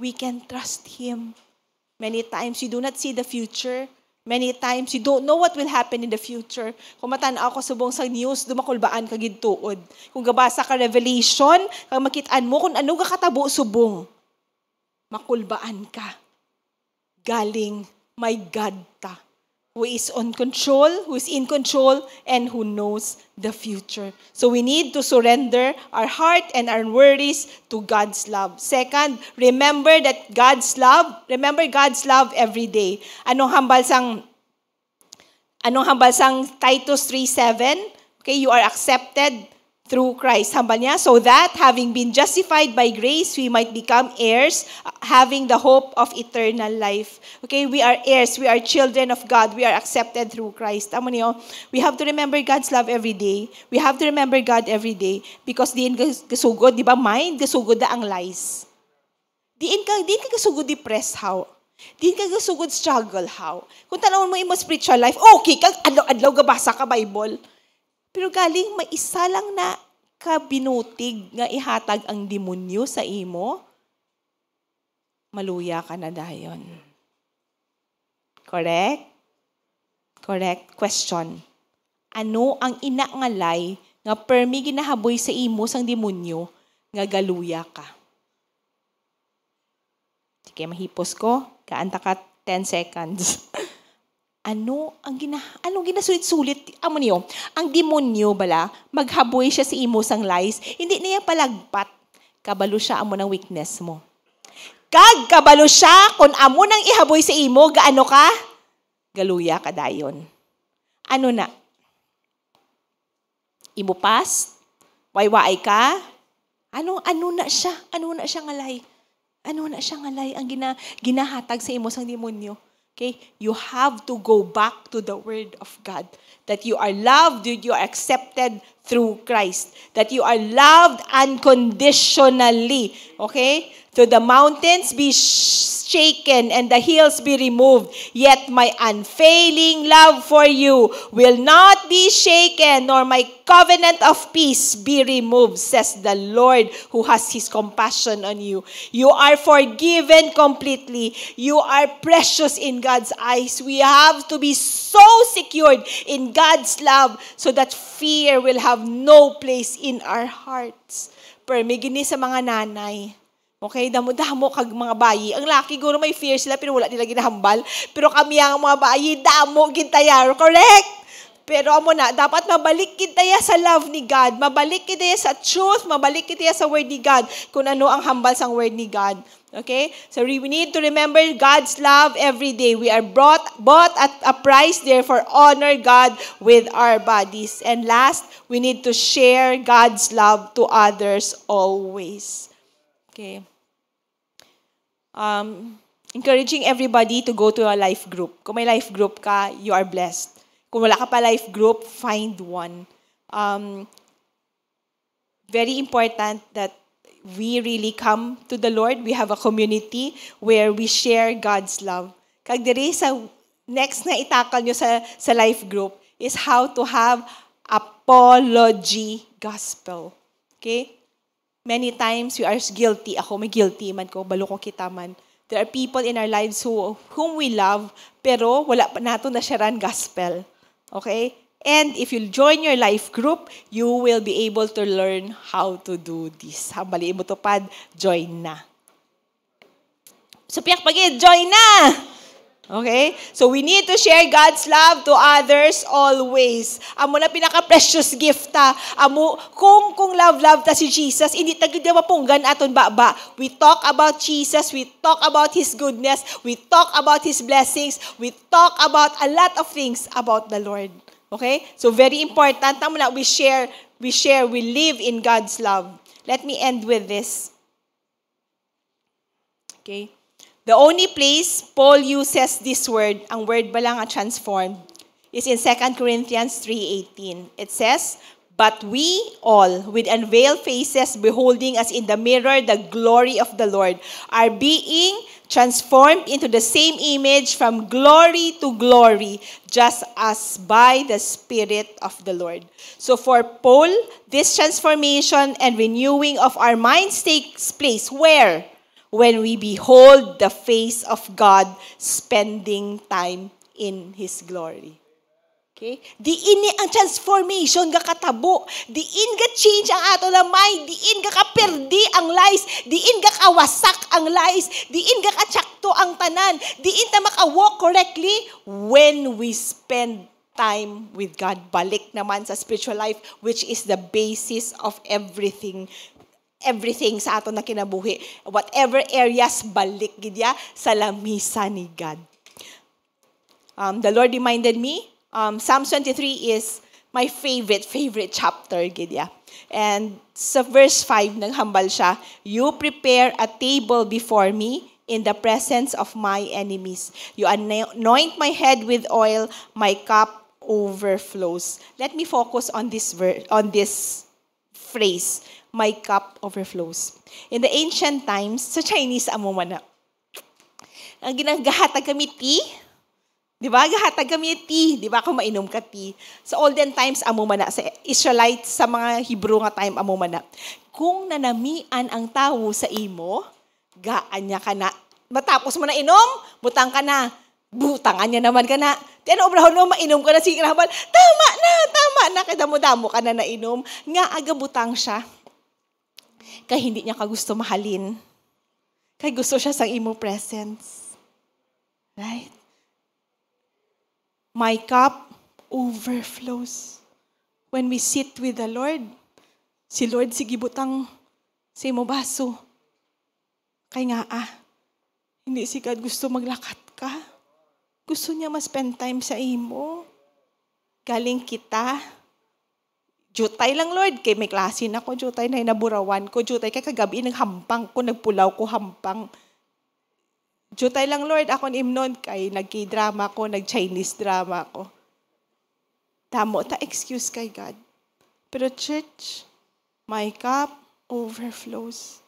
We can trust Him. Many times, you do not see the future. Many times, you don't know what will happen in the future. Kung matanaw ko subong sa news, dumakulbaan ka gintuod. Kung gabasa ka Revelation, kung makitaan mo kung ano ka katabo subong, makulbaan ka. Galing, my God ta. Who is in control, and who knows the future. So we need to surrender our heart and our worries to God's love. Second, remember God's love every day. Anong hambal sang Titus 3:7? Okay, you are accepted through Christ. Hambal niya, so that having been justified by grace, we might become heirs, having the hope of eternal life. Okay, we are heirs, we are children of God, we are accepted through Christ. Amo niyo, we have to remember God's love every day. We have to remember God every day because diin gasugod, di ba, mind gasugod da ang lies. Diin ka gasugod depressed how? Diin ka gasugod struggle how? Kung tanawon mo imo spiritual life, okay kag adlaw gabasa ka Bible. Pero galing may isa lang na kabinutig nga ihatag ang demonyo sa imo, maluya ka na dayon. Correct? Correct. Question. Ano ang inangalay nga permi ginahaboy sa imo sang demonyo nga galuya ka? Sige, mahipos ko. Kaanta ka 10 seconds. Anong ginasulit-sulit? Amo niyo, ang demonyo bala, maghaboy siya sa imo sang lies, hindi niya palagpat. Kabalo siya amo ng weakness mo. Kag kabalo siya, kung amo nang ihaboy sa imo, gaano ka? galuya kadayon. Ano na? Imupas? Waywaay ka? Ano na siya? Ano na siya ngalay? Ano na siya ngalay ang ginahatag sa imo sang demonyo? Okay? You have to go back to the Word of God. That you are loved, that you are accepted through Christ. That you are loved unconditionally. Okay? So the mountains be shaken and the hills be removed. Yet my unfailing love for you will not be shaken, nor my covenant of peace be removed, says the Lord who has His compassion on you. You are forgiven completely. You are precious in God's eyes. We have to be so secured in God's love so that fear will have no place in our hearts. Pero may gini sa mga nanay. Okay, damo-damo kag mga bayi. Ang laki guro may fear sila pero wala nila ginahambal. Pero kami ang mga bayi, damo gintayar. Correct? Pero amo na, dapat mabalik kitaya sa love ni God. Mabalik kitaya sa truth. Mabalik kitaya sa word ni God. Kung ano ang hambal sang word ni God. Okay? So we need to remember God's love every day. We are bought at a price. Therefore, honor God with our bodies. And last, we need to share God's love to others always. Okay. Encouraging everybody to go to a life group. Kung may life group ka, you are blessed. Kung wala ka pa life group, find one. Very important that we really come to the Lord. We have a community where we share God's love. Kag diri sa next na itakal nyo sa life group is how to have apology gospel. Okay? Many times we are guilty. Ako may guilty man ko, balo ko kita man. There are people in our lives whom we love, pero wala pa nato na sharan gospel. Okay? And if you join your life group, you will be able to learn how to do this. Hambali mo tupad, join na. Supiak pagid, join na! Okay? So we need to share God's love to others always. Amo na pinaka-precious gift ta. Amo, kung love ta si Jesus, hindi tagid na mapunggan aton baba. We talk about Jesus, we talk about His goodness, we talk about His blessings, we talk about a lot of things about the Lord. Okay? So very important. Tama na, we live in God's love. Let me end with this. Okay? The only place Paul uses this word, ang word ba lang transformed, is in 2 Corinthians 3:18. It says, "But we all, with unveiled faces, beholding as in the mirror the glory of the Lord, are being transformed into the same image from glory to glory, just as by the Spirit of the Lord." So for Paul, this transformation and renewing of our minds takes place where? When we behold the face of God spending time in His glory. Okay? Diin ni ang transformation ga katabo. Diin ga change ang ato na mind. Diin ga kaperdi ang lies. Diin ga kawasak ang lies. Diin ga katsakto ang tanan. Diin ta maka-walk correctly when we spend time with God. Balik naman sa spiritual life, which is the basis of everything sa ato na kinabuhi. Whatever areas, balik gidya sa lamisa ni God. The Lord reminded me, Psalm 23 is my favorite chapter gidya. And sa verse 5, naghambal siya, "You prepare a table before me in the presence of my enemies. You anoint my head with oil, my cup overflows." Let me focus on this phrase. My cup overflows. In the ancient times, sa Chinese amo man na, ang ginagahatag kami tea, di ba? Gahatag kami tea, di ba? Kung mainom ka tea. Sa olden times, amo man na. Sa Israelites, sa mga Hebrew nga time, amo man na. Kung nanamian ang tao sa imo, gaan niya ka na. Matapos mo na inom, butang ka na. Butangan niya naman ka na. Tiyan, obrahon mo, mainom ka na. Sige na, tama na. Kadamo-damo ka na nainom. Nga, aga butang siya. Kaya hindi niya kagusto mahalin. Kaya gusto siya sa imo presence. Right? My cup overflows. When we sit with the Lord, si Lord sige butang sa imo baso. Kaya nga hindi si God gusto maglakat ka. Gusto niya ma-spend time sa imo. Galing kita. Jutay lang, Lord. Kay may klase na ko, jutay na inaburawan ko. Jutay kay kagabi, naghampang ko, nagpulaw ko, hampang. Jutay lang, Lord. Ako nimnon kay nag-K-drama ko, nag-Chinese drama ko. Tamo, ta-excuse kay God. Pero church, my cup overflows.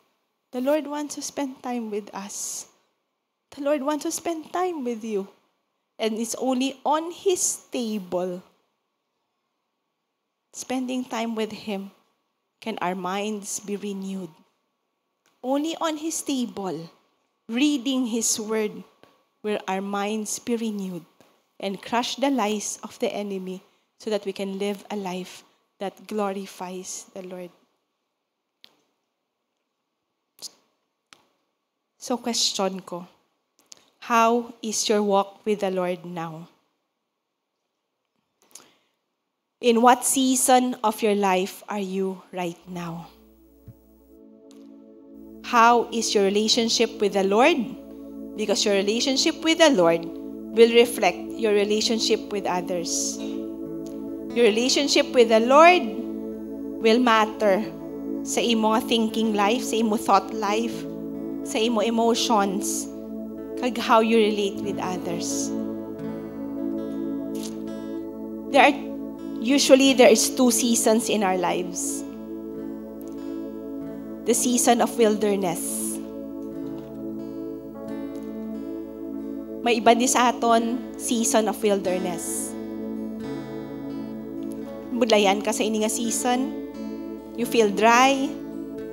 The Lord wants to spend time with us. The Lord wants to spend time with you. And it's only on His table, spending time with Him, can our minds be renewed. Only on His table, reading His Word, will our minds be renewed and crush the lies of the enemy so that we can live a life that glorifies the Lord. So question ko, how is your walk with the Lord now? In what season of your life are you right now? How is your relationship with the Lord? Because your relationship with the Lord will reflect your relationship with others. Your relationship with the Lord will matter sa imo nga thinking life, sa imo thought life, sa imo emotions, kag how you relate with others. Usually there is 2 seasons in our lives. The season of wilderness. May iba din sa aton season of wilderness. Budlayan ka sa ini nga season. You feel dry.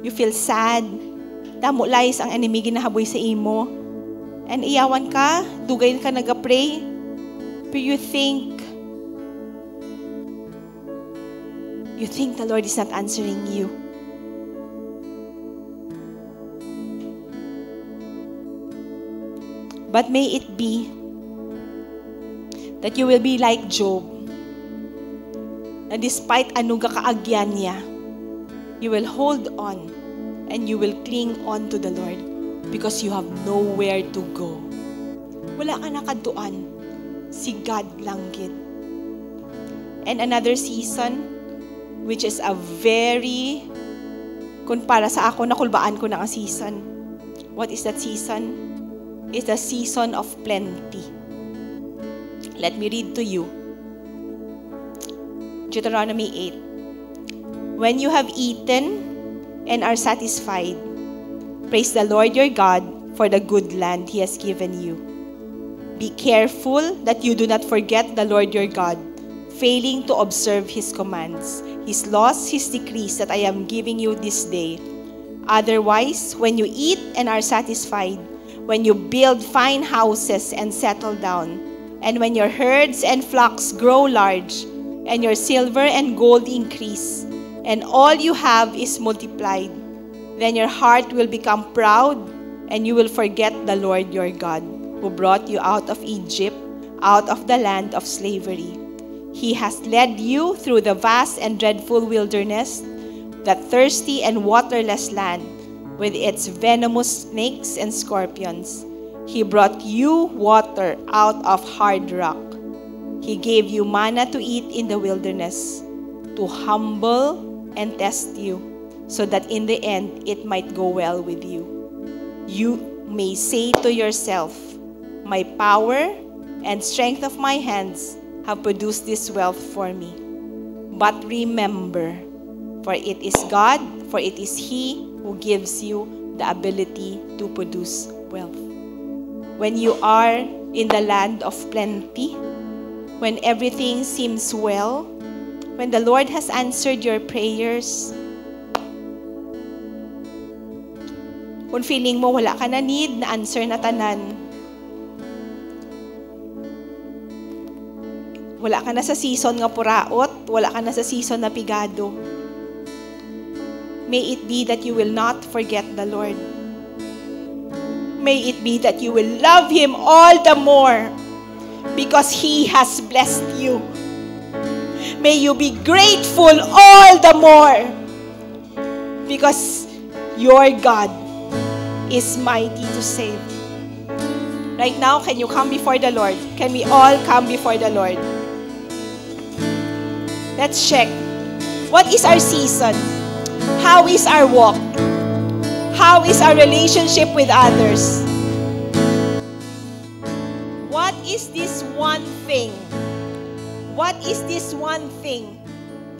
You feel sad. Damo lies ang enemy ginahaboy sa imo. And iyawan ka, dugay ka naga-pray. But you think the Lord is not answering you. But may it be that you will be like Job, na despite ano kaagyan niya, you will hold on and you will cling on to the Lord because you have nowhere to go. Wala ka nakaduan. Si God lang gid. And another season, which is a very, kung para sa ako, nakulbaan ko na ang season. What is that season? It's the season of plenty. Let me read to you. Deuteronomy 8. When you have eaten and are satisfied, praise the Lord your God for the good land He has given you. Be careful that you do not forget the Lord your God, failing to observe His commands, His laws, His decrees that I am giving you this day. Otherwise, when you eat and are satisfied, when you build fine houses and settle down, and when your herds and flocks grow large, and your silver and gold increase, and all you have is multiplied, then your heart will become proud, and you will forget the Lord your God, who brought you out of Egypt, out of the land of slavery. He has led you through the vast and dreadful wilderness, the thirsty and waterless land, with its venomous snakes and scorpions. He brought you water out of hard rock. He gave you manna to eat in the wilderness, to humble and test you, so that in the end it might go well with you. You may say to yourself, my power and strength of my hands have produced this wealth for me. But remember, for it is God, for it is He who gives you the ability to produce wealth. When you are in the land of plenty, when everything seems well, when the Lord has answered your prayers, kung feeling mo wala ka na need na answer na tanan, wala ka na sa season nga puraot, wala ka na sa season na pigado, may it be that you will not forget the Lord. May it be that you will love Him all the more because He has blessed you. May you be grateful all the more because your God is mighty to save. Right now, can you come before the Lord? Can we all come before the Lord? Let's check. What is our season? How is our walk? How is our relationship with others? What is this one thing? What is this one thing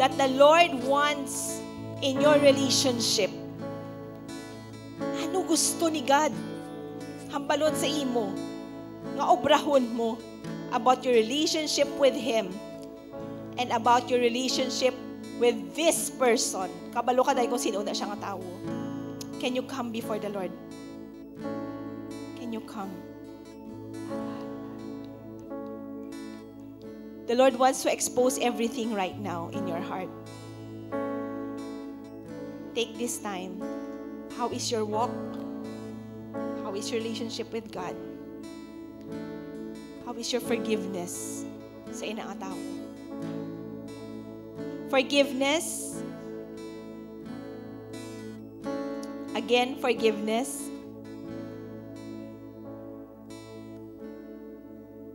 that the Lord wants in your relationship? Ano gusto ni God? Hambalon sa imo. Nga obrahon mo about your relationship with Him and about your relationship with this person. Kabalo ka dahil kung sino na siya nga tao. Can you come before the Lord? Can you come? The Lord wants to expose everything right now in your heart. Take this time. How is your walk? How is your relationship with God? How is your forgiveness sa inang tao? Forgiveness. Again, forgiveness.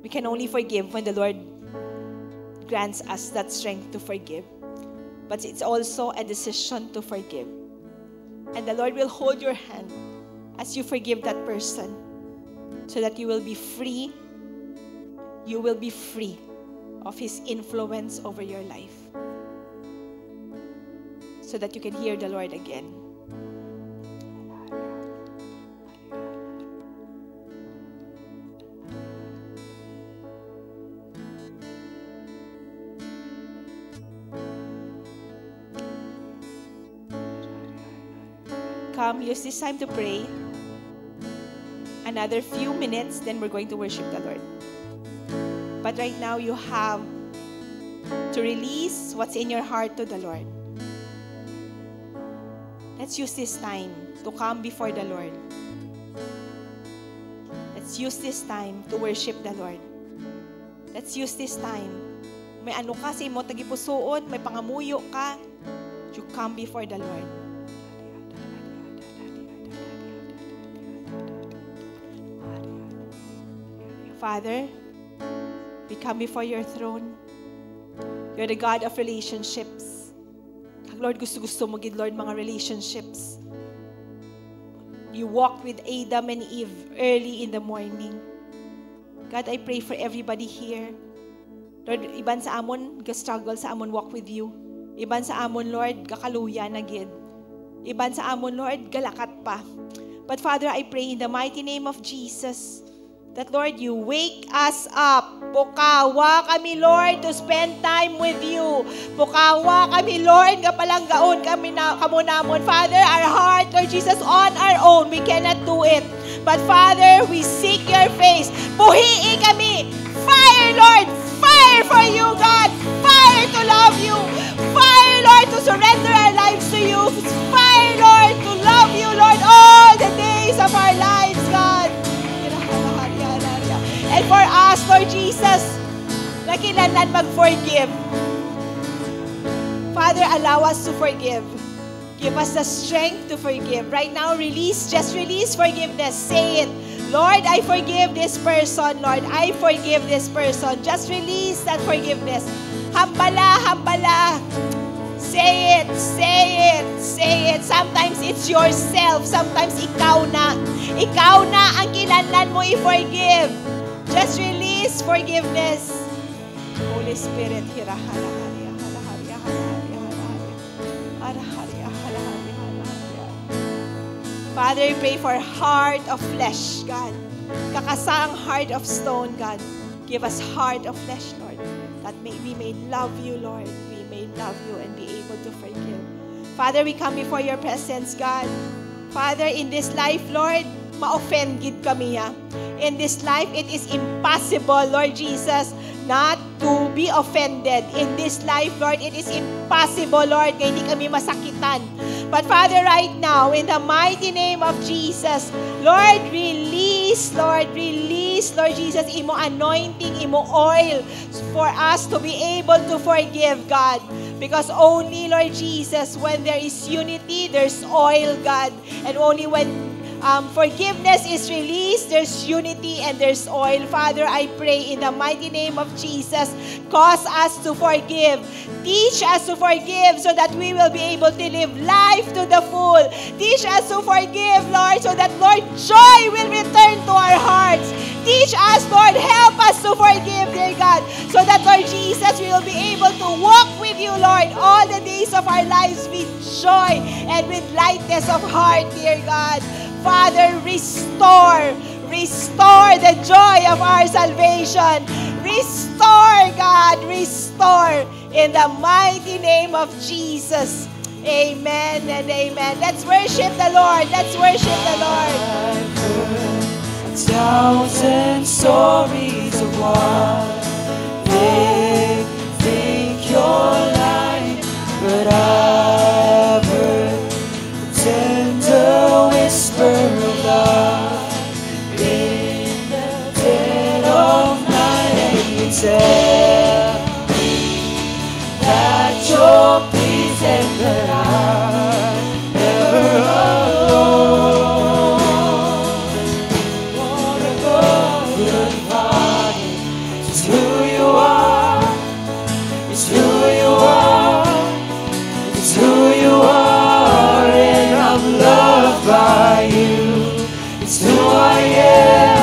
We can only forgive when the Lord grants us that strength to forgive. But it's also a decision to forgive. And the Lord will hold your hand as you forgive that person so that you will be free. You will be free of His influence over your life. So that you can hear the Lord again. Come, use this time to pray. Another few minutes, then we're going to worship the Lord. But right now, you have to release what's in your heart to the Lord. Let's use this time to come before the Lord. Let's use this time to worship the Lord. Let's use this time. May ano ka sa imo tagipusoon, may pangamuyo ka, you come before the Lord. Father, we come before your throne. You're the God of relationships. Lord, gusto mo gid, Lord, mga relationships. You walked with Adam and Eve early in the morning. God, I pray for everybody here. Lord, iban sa amon, ga-struggle sa amon walk with you. Iban sa amon, Lord, gakaluya na gid. Iban sa amon, Lord, galakat pa. But Father, I pray in the mighty name of Jesus, that, Lord, you wake us up. Pukawa kami, Lord, to spend time with you. Pukawa kami, Lord, nga palanggaon kami na, kamunamon. Father, our heart, Lord Jesus, on our own, we cannot do it. But Father, we seek your face. Buhii kami. Fire, Lord. Fire for you, God. Fire to love you. Fire, Lord, to surrender our lives to you. Fire, Lord, to love you, Lord, all the days of our lives, God. And for us, Lord Jesus, na kinahanglan mag-forgive. Father, allow us to forgive. Give us the strength to forgive. Right now, just release forgiveness. Say it. Lord, I forgive this person. Lord, I forgive this person. Just release that forgiveness. Hambala, hambala. Say it, say it, say it. Sometimes it's yourself. Sometimes ikaw na. Ikaw na ang kinahanglan mo i-forgive. Just release forgiveness. Holy Spirit, Father, I pray for heart of flesh, God. Kakasang heart of stone, God. Give us heart of flesh, Lord, that we may love you, Lord. We may love you and be able to forgive. Father, we come before your presence, God. Father, in this life, Lord, ma-offend gid kami, ha? In this life, it is impossible, Lord Jesus, not to be offended. In this life, Lord, it is impossible, Lord, kaya hindi kami masakitan. But Father, right now, in the mighty name of Jesus, Lord, release, Lord Jesus, imo anointing, imo oil for us to be able to forgive, God. Because only, Lord Jesus, when there is unity, there's oil, God. And only when forgiveness is released, there's unity, and there's oil. Father, I pray in the mighty name of Jesus, cause us to forgive. Teach us to forgive so that we will be able to live life to the full. Teach us to forgive, Lord, so that, Lord, joy will return to our hearts. Teach us, Lord, help us to forgive, dear God, so that, Lord Jesus, we will be able to walk with you, Lord, all the days of our lives with joy and with lightness of heart, dear God. Father, restore the joy of our salvation. Restore, God, restore in the mighty name of Jesus. Amen and amen. Let's worship the Lord. Let's worship the Lord. I've heard 1,000 stories of what they think you're like, but I've heard the tender whisper of love in the dead of night, and you tell me that you're pleased and that I'm never alone. What a good Father, it's who you are, it's who you are, it's who you are, and I'm loved by you. It's who I am,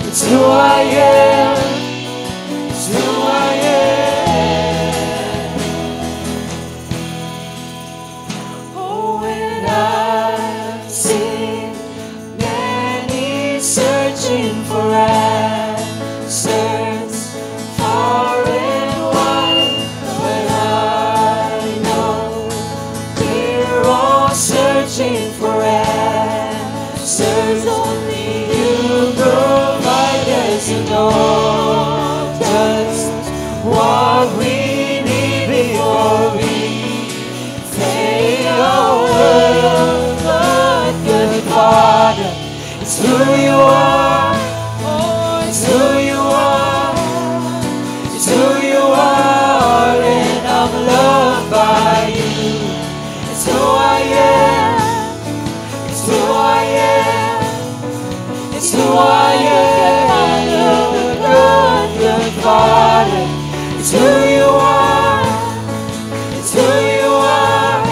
it's who I am, it's who I am. Oh, when I've seen many searching for answers far and wide, but I know we're all searching for answers. Only you provide us, you know just what we need before we say a word. Good Father, it's who you are. Oh, it's who you are. It's who you are, and I'm loved by you. It's who I am. It's who I am. It's who I am. Good Father, it's who you are. It's who you are.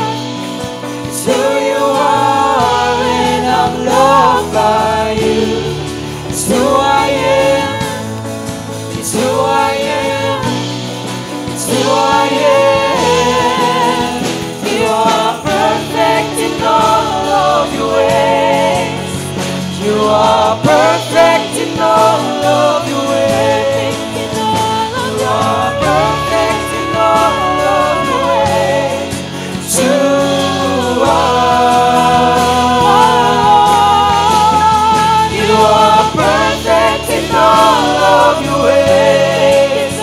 It's who you are, and I'm loved by you. It's who I am. It's who I am. It's who I am. You are perfect in all of your ways. You are perfect in all of your ways. You are perfect in all of your ways. You are perfect in all of your ways.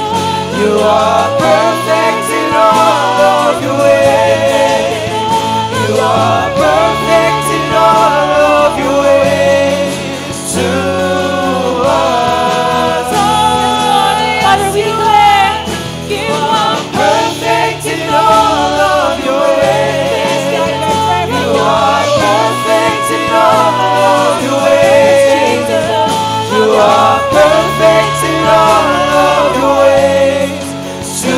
You are perfect in all of your ways. You are perfect in all of your ways to us. Father, we declare you are perfect in all of your ways. You are perfect in all of your ways. You are perfect in all of your ways to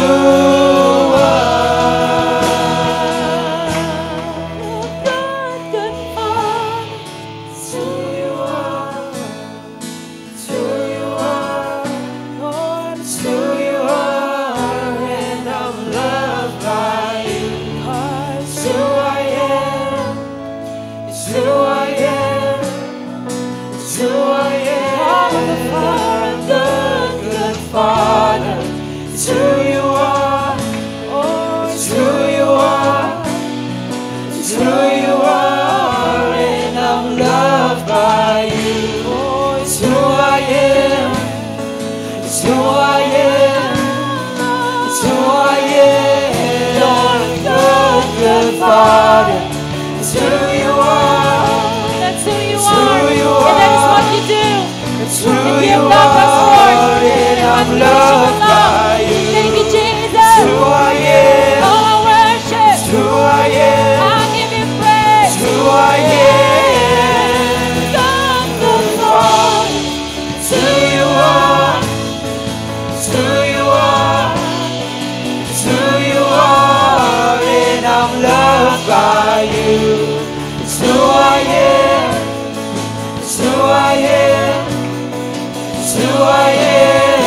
It's who I am.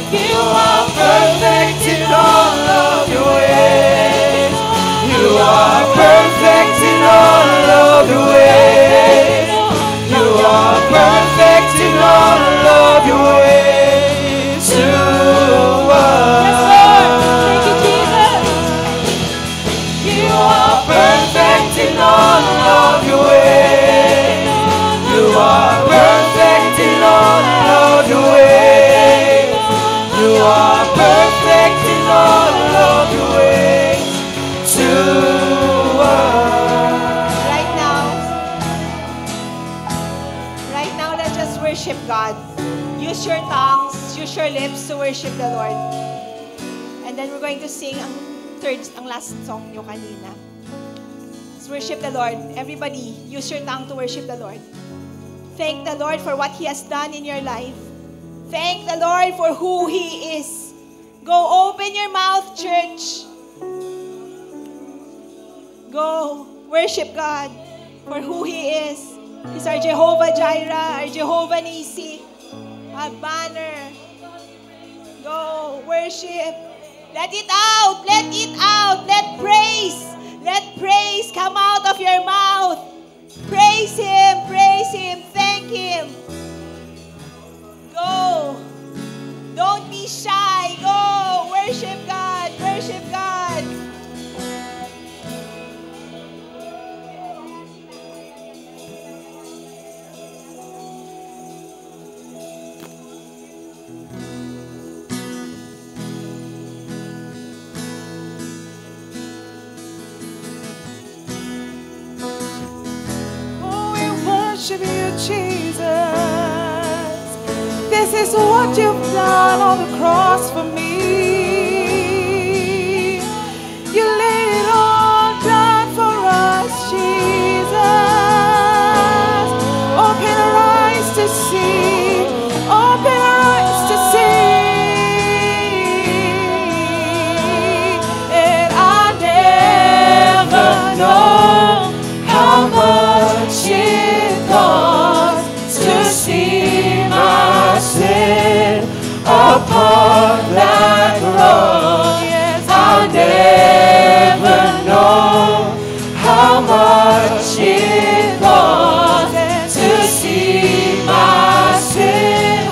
You are perfect in all of your ways. You are perfect in all of your ways. You are perfect in all of your ways. You are. Thank you, Jesus. You are perfect in all of your ways. You are perfect in all of your ways. You are perfect in all of your ways. To us. Right now, let's just worship God. Use your tongues, use your lips to worship the Lord. And then we're going to sing ang last song nyo kanina. Let's worship the Lord. Everybody, use your tongue to worship the Lord. Thank the Lord for what He has done in your life. Thank the Lord for who He is. Go open your mouth, church. Go worship God for who He is. He's our Jehovah Jireh, our Jehovah Nisi, our banner. Go worship. Let it out. Let it out. Let praise come out of your mouth. Praise Him. Praise Him. Thank Him. Go. Don't be shy. Go. Worship God. Worship God. Worship you, Jesus. This is what you've done on the cross for me. You laid it all down for us, Jesus. Open our eyes to see. Open our eyes to see. And I never know how much it costs to see my sin upon that cross. Yes, I'll never know how much it costs to see my sin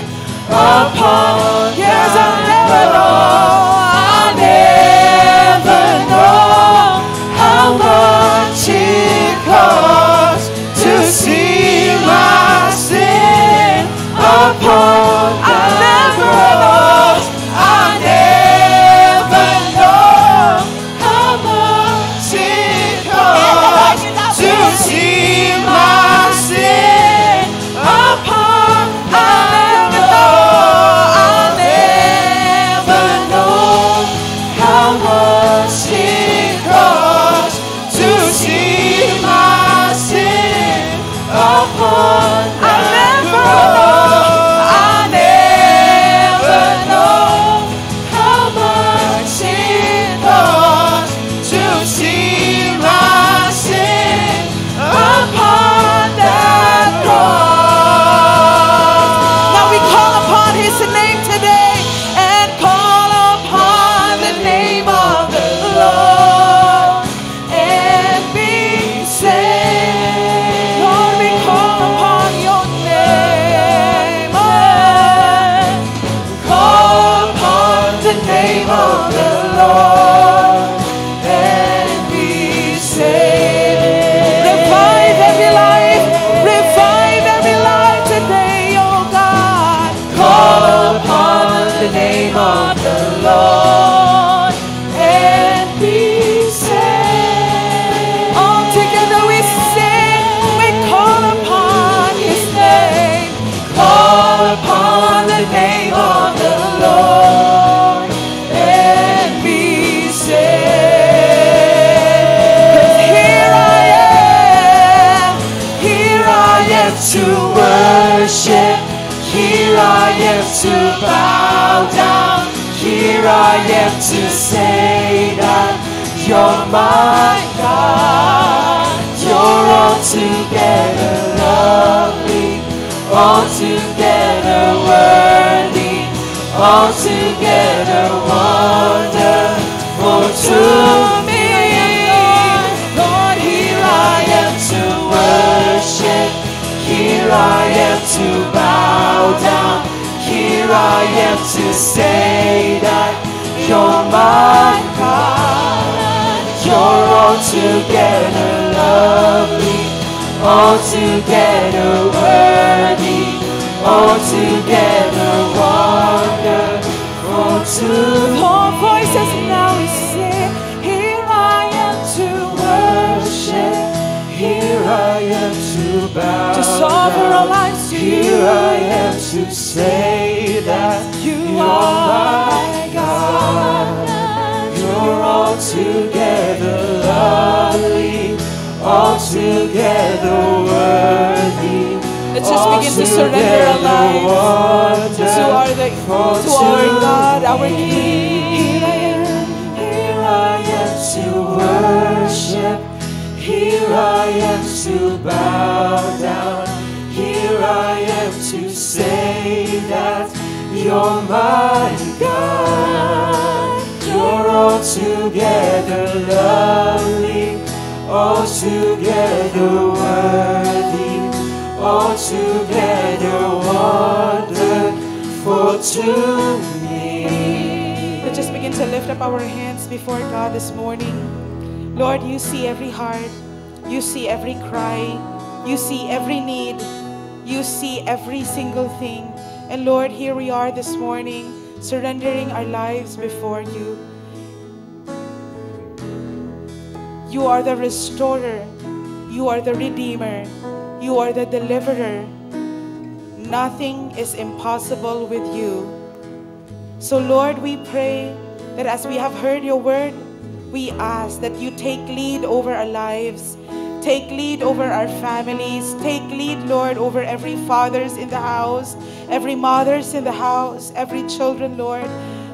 upon yes, that cross. I'll never know how much it costs to see my sin upon that cross. I never know how much it costs to see my sin upon that cross. I never know how much it costs to see my sin upon that cross. I never know how much it costs to see my sin upon that cross. Now we call upon His name today and call upon the name of the Lord and be saved. Lord, we call upon your name. Call upon the name of the Lord and be saved. Revive every life. Revive every life today, oh God. Call upon the name of the Lord and be saved. All together we sing, we call upon His name. Call upon the name of the Lord and be saved. 'Cause here I am to worship. Here I am to bow down. Here I am to say that you're my God. You're altogether lovely, altogether altogether wonderful to me. Lord, here I am to worship. Here I am to bow down. Here I am to say that you're my God. You're altogether lovely, altogether worthy, altogether wonderful to all voices now we sing. Here I am to worship. Here I am to bow Just offer our lives to you. Here I am to say that you are my God. You're altogether lovely, altogether worthy. Let's just begin to surrender our lives to our God, our King. Here I am to worship. Here I am to bow down. Here I am to say that you're my God. You're altogether lovely, altogether worthy, altogether wonderful to me. Let's just begin to lift up our hands before God this morning. Lord, you see every heart. You see every cry. You see every need. You see every single thing. And Lord, here we are this morning, surrendering our lives before you. You are the restorer. You are the redeemer. You are the deliverer. Nothing is impossible with you. So Lord, we pray that as we have heard your word, we ask that you take lead over our lives. Take lead over our families. Take lead, Lord, over every fathers in the house, every mothers in the house, every children, Lord.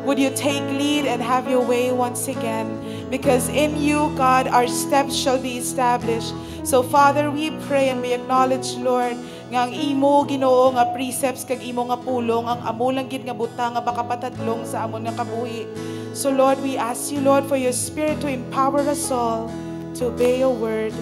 Would you take lead and have your way once again? Because in you, God, our steps shall be established. So, Father, we pray and we acknowledge, Lord, nga ang imo Ginoo nga precepts kag imo nga pulong ang amo lang gid nga butang nga makapatadlong sa amon nga kabuhi. So, Lord, we ask you, Lord, for your Spirit to empower us all to obey your word,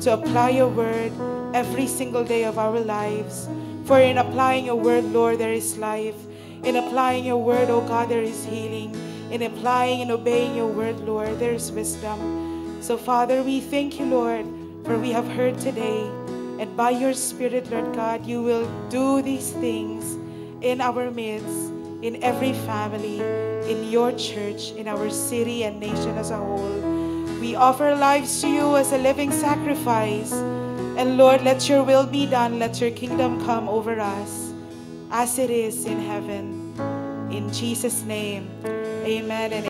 to apply your word every single day of our lives. For in applying your word, Lord, there is life. In applying your word, oh God, there is healing. In applying and obeying your word, Lord, there is wisdom. So, Father, we thank you, Lord, for we have heard today. And by your Spirit, Lord God, you will do these things in our midst, in every family, in your church, in our city and nation as a whole. We offer lives to you as a living sacrifice. And Lord, let your will be done. Let your kingdom come over us as it is in heaven. In Jesus' name, amen and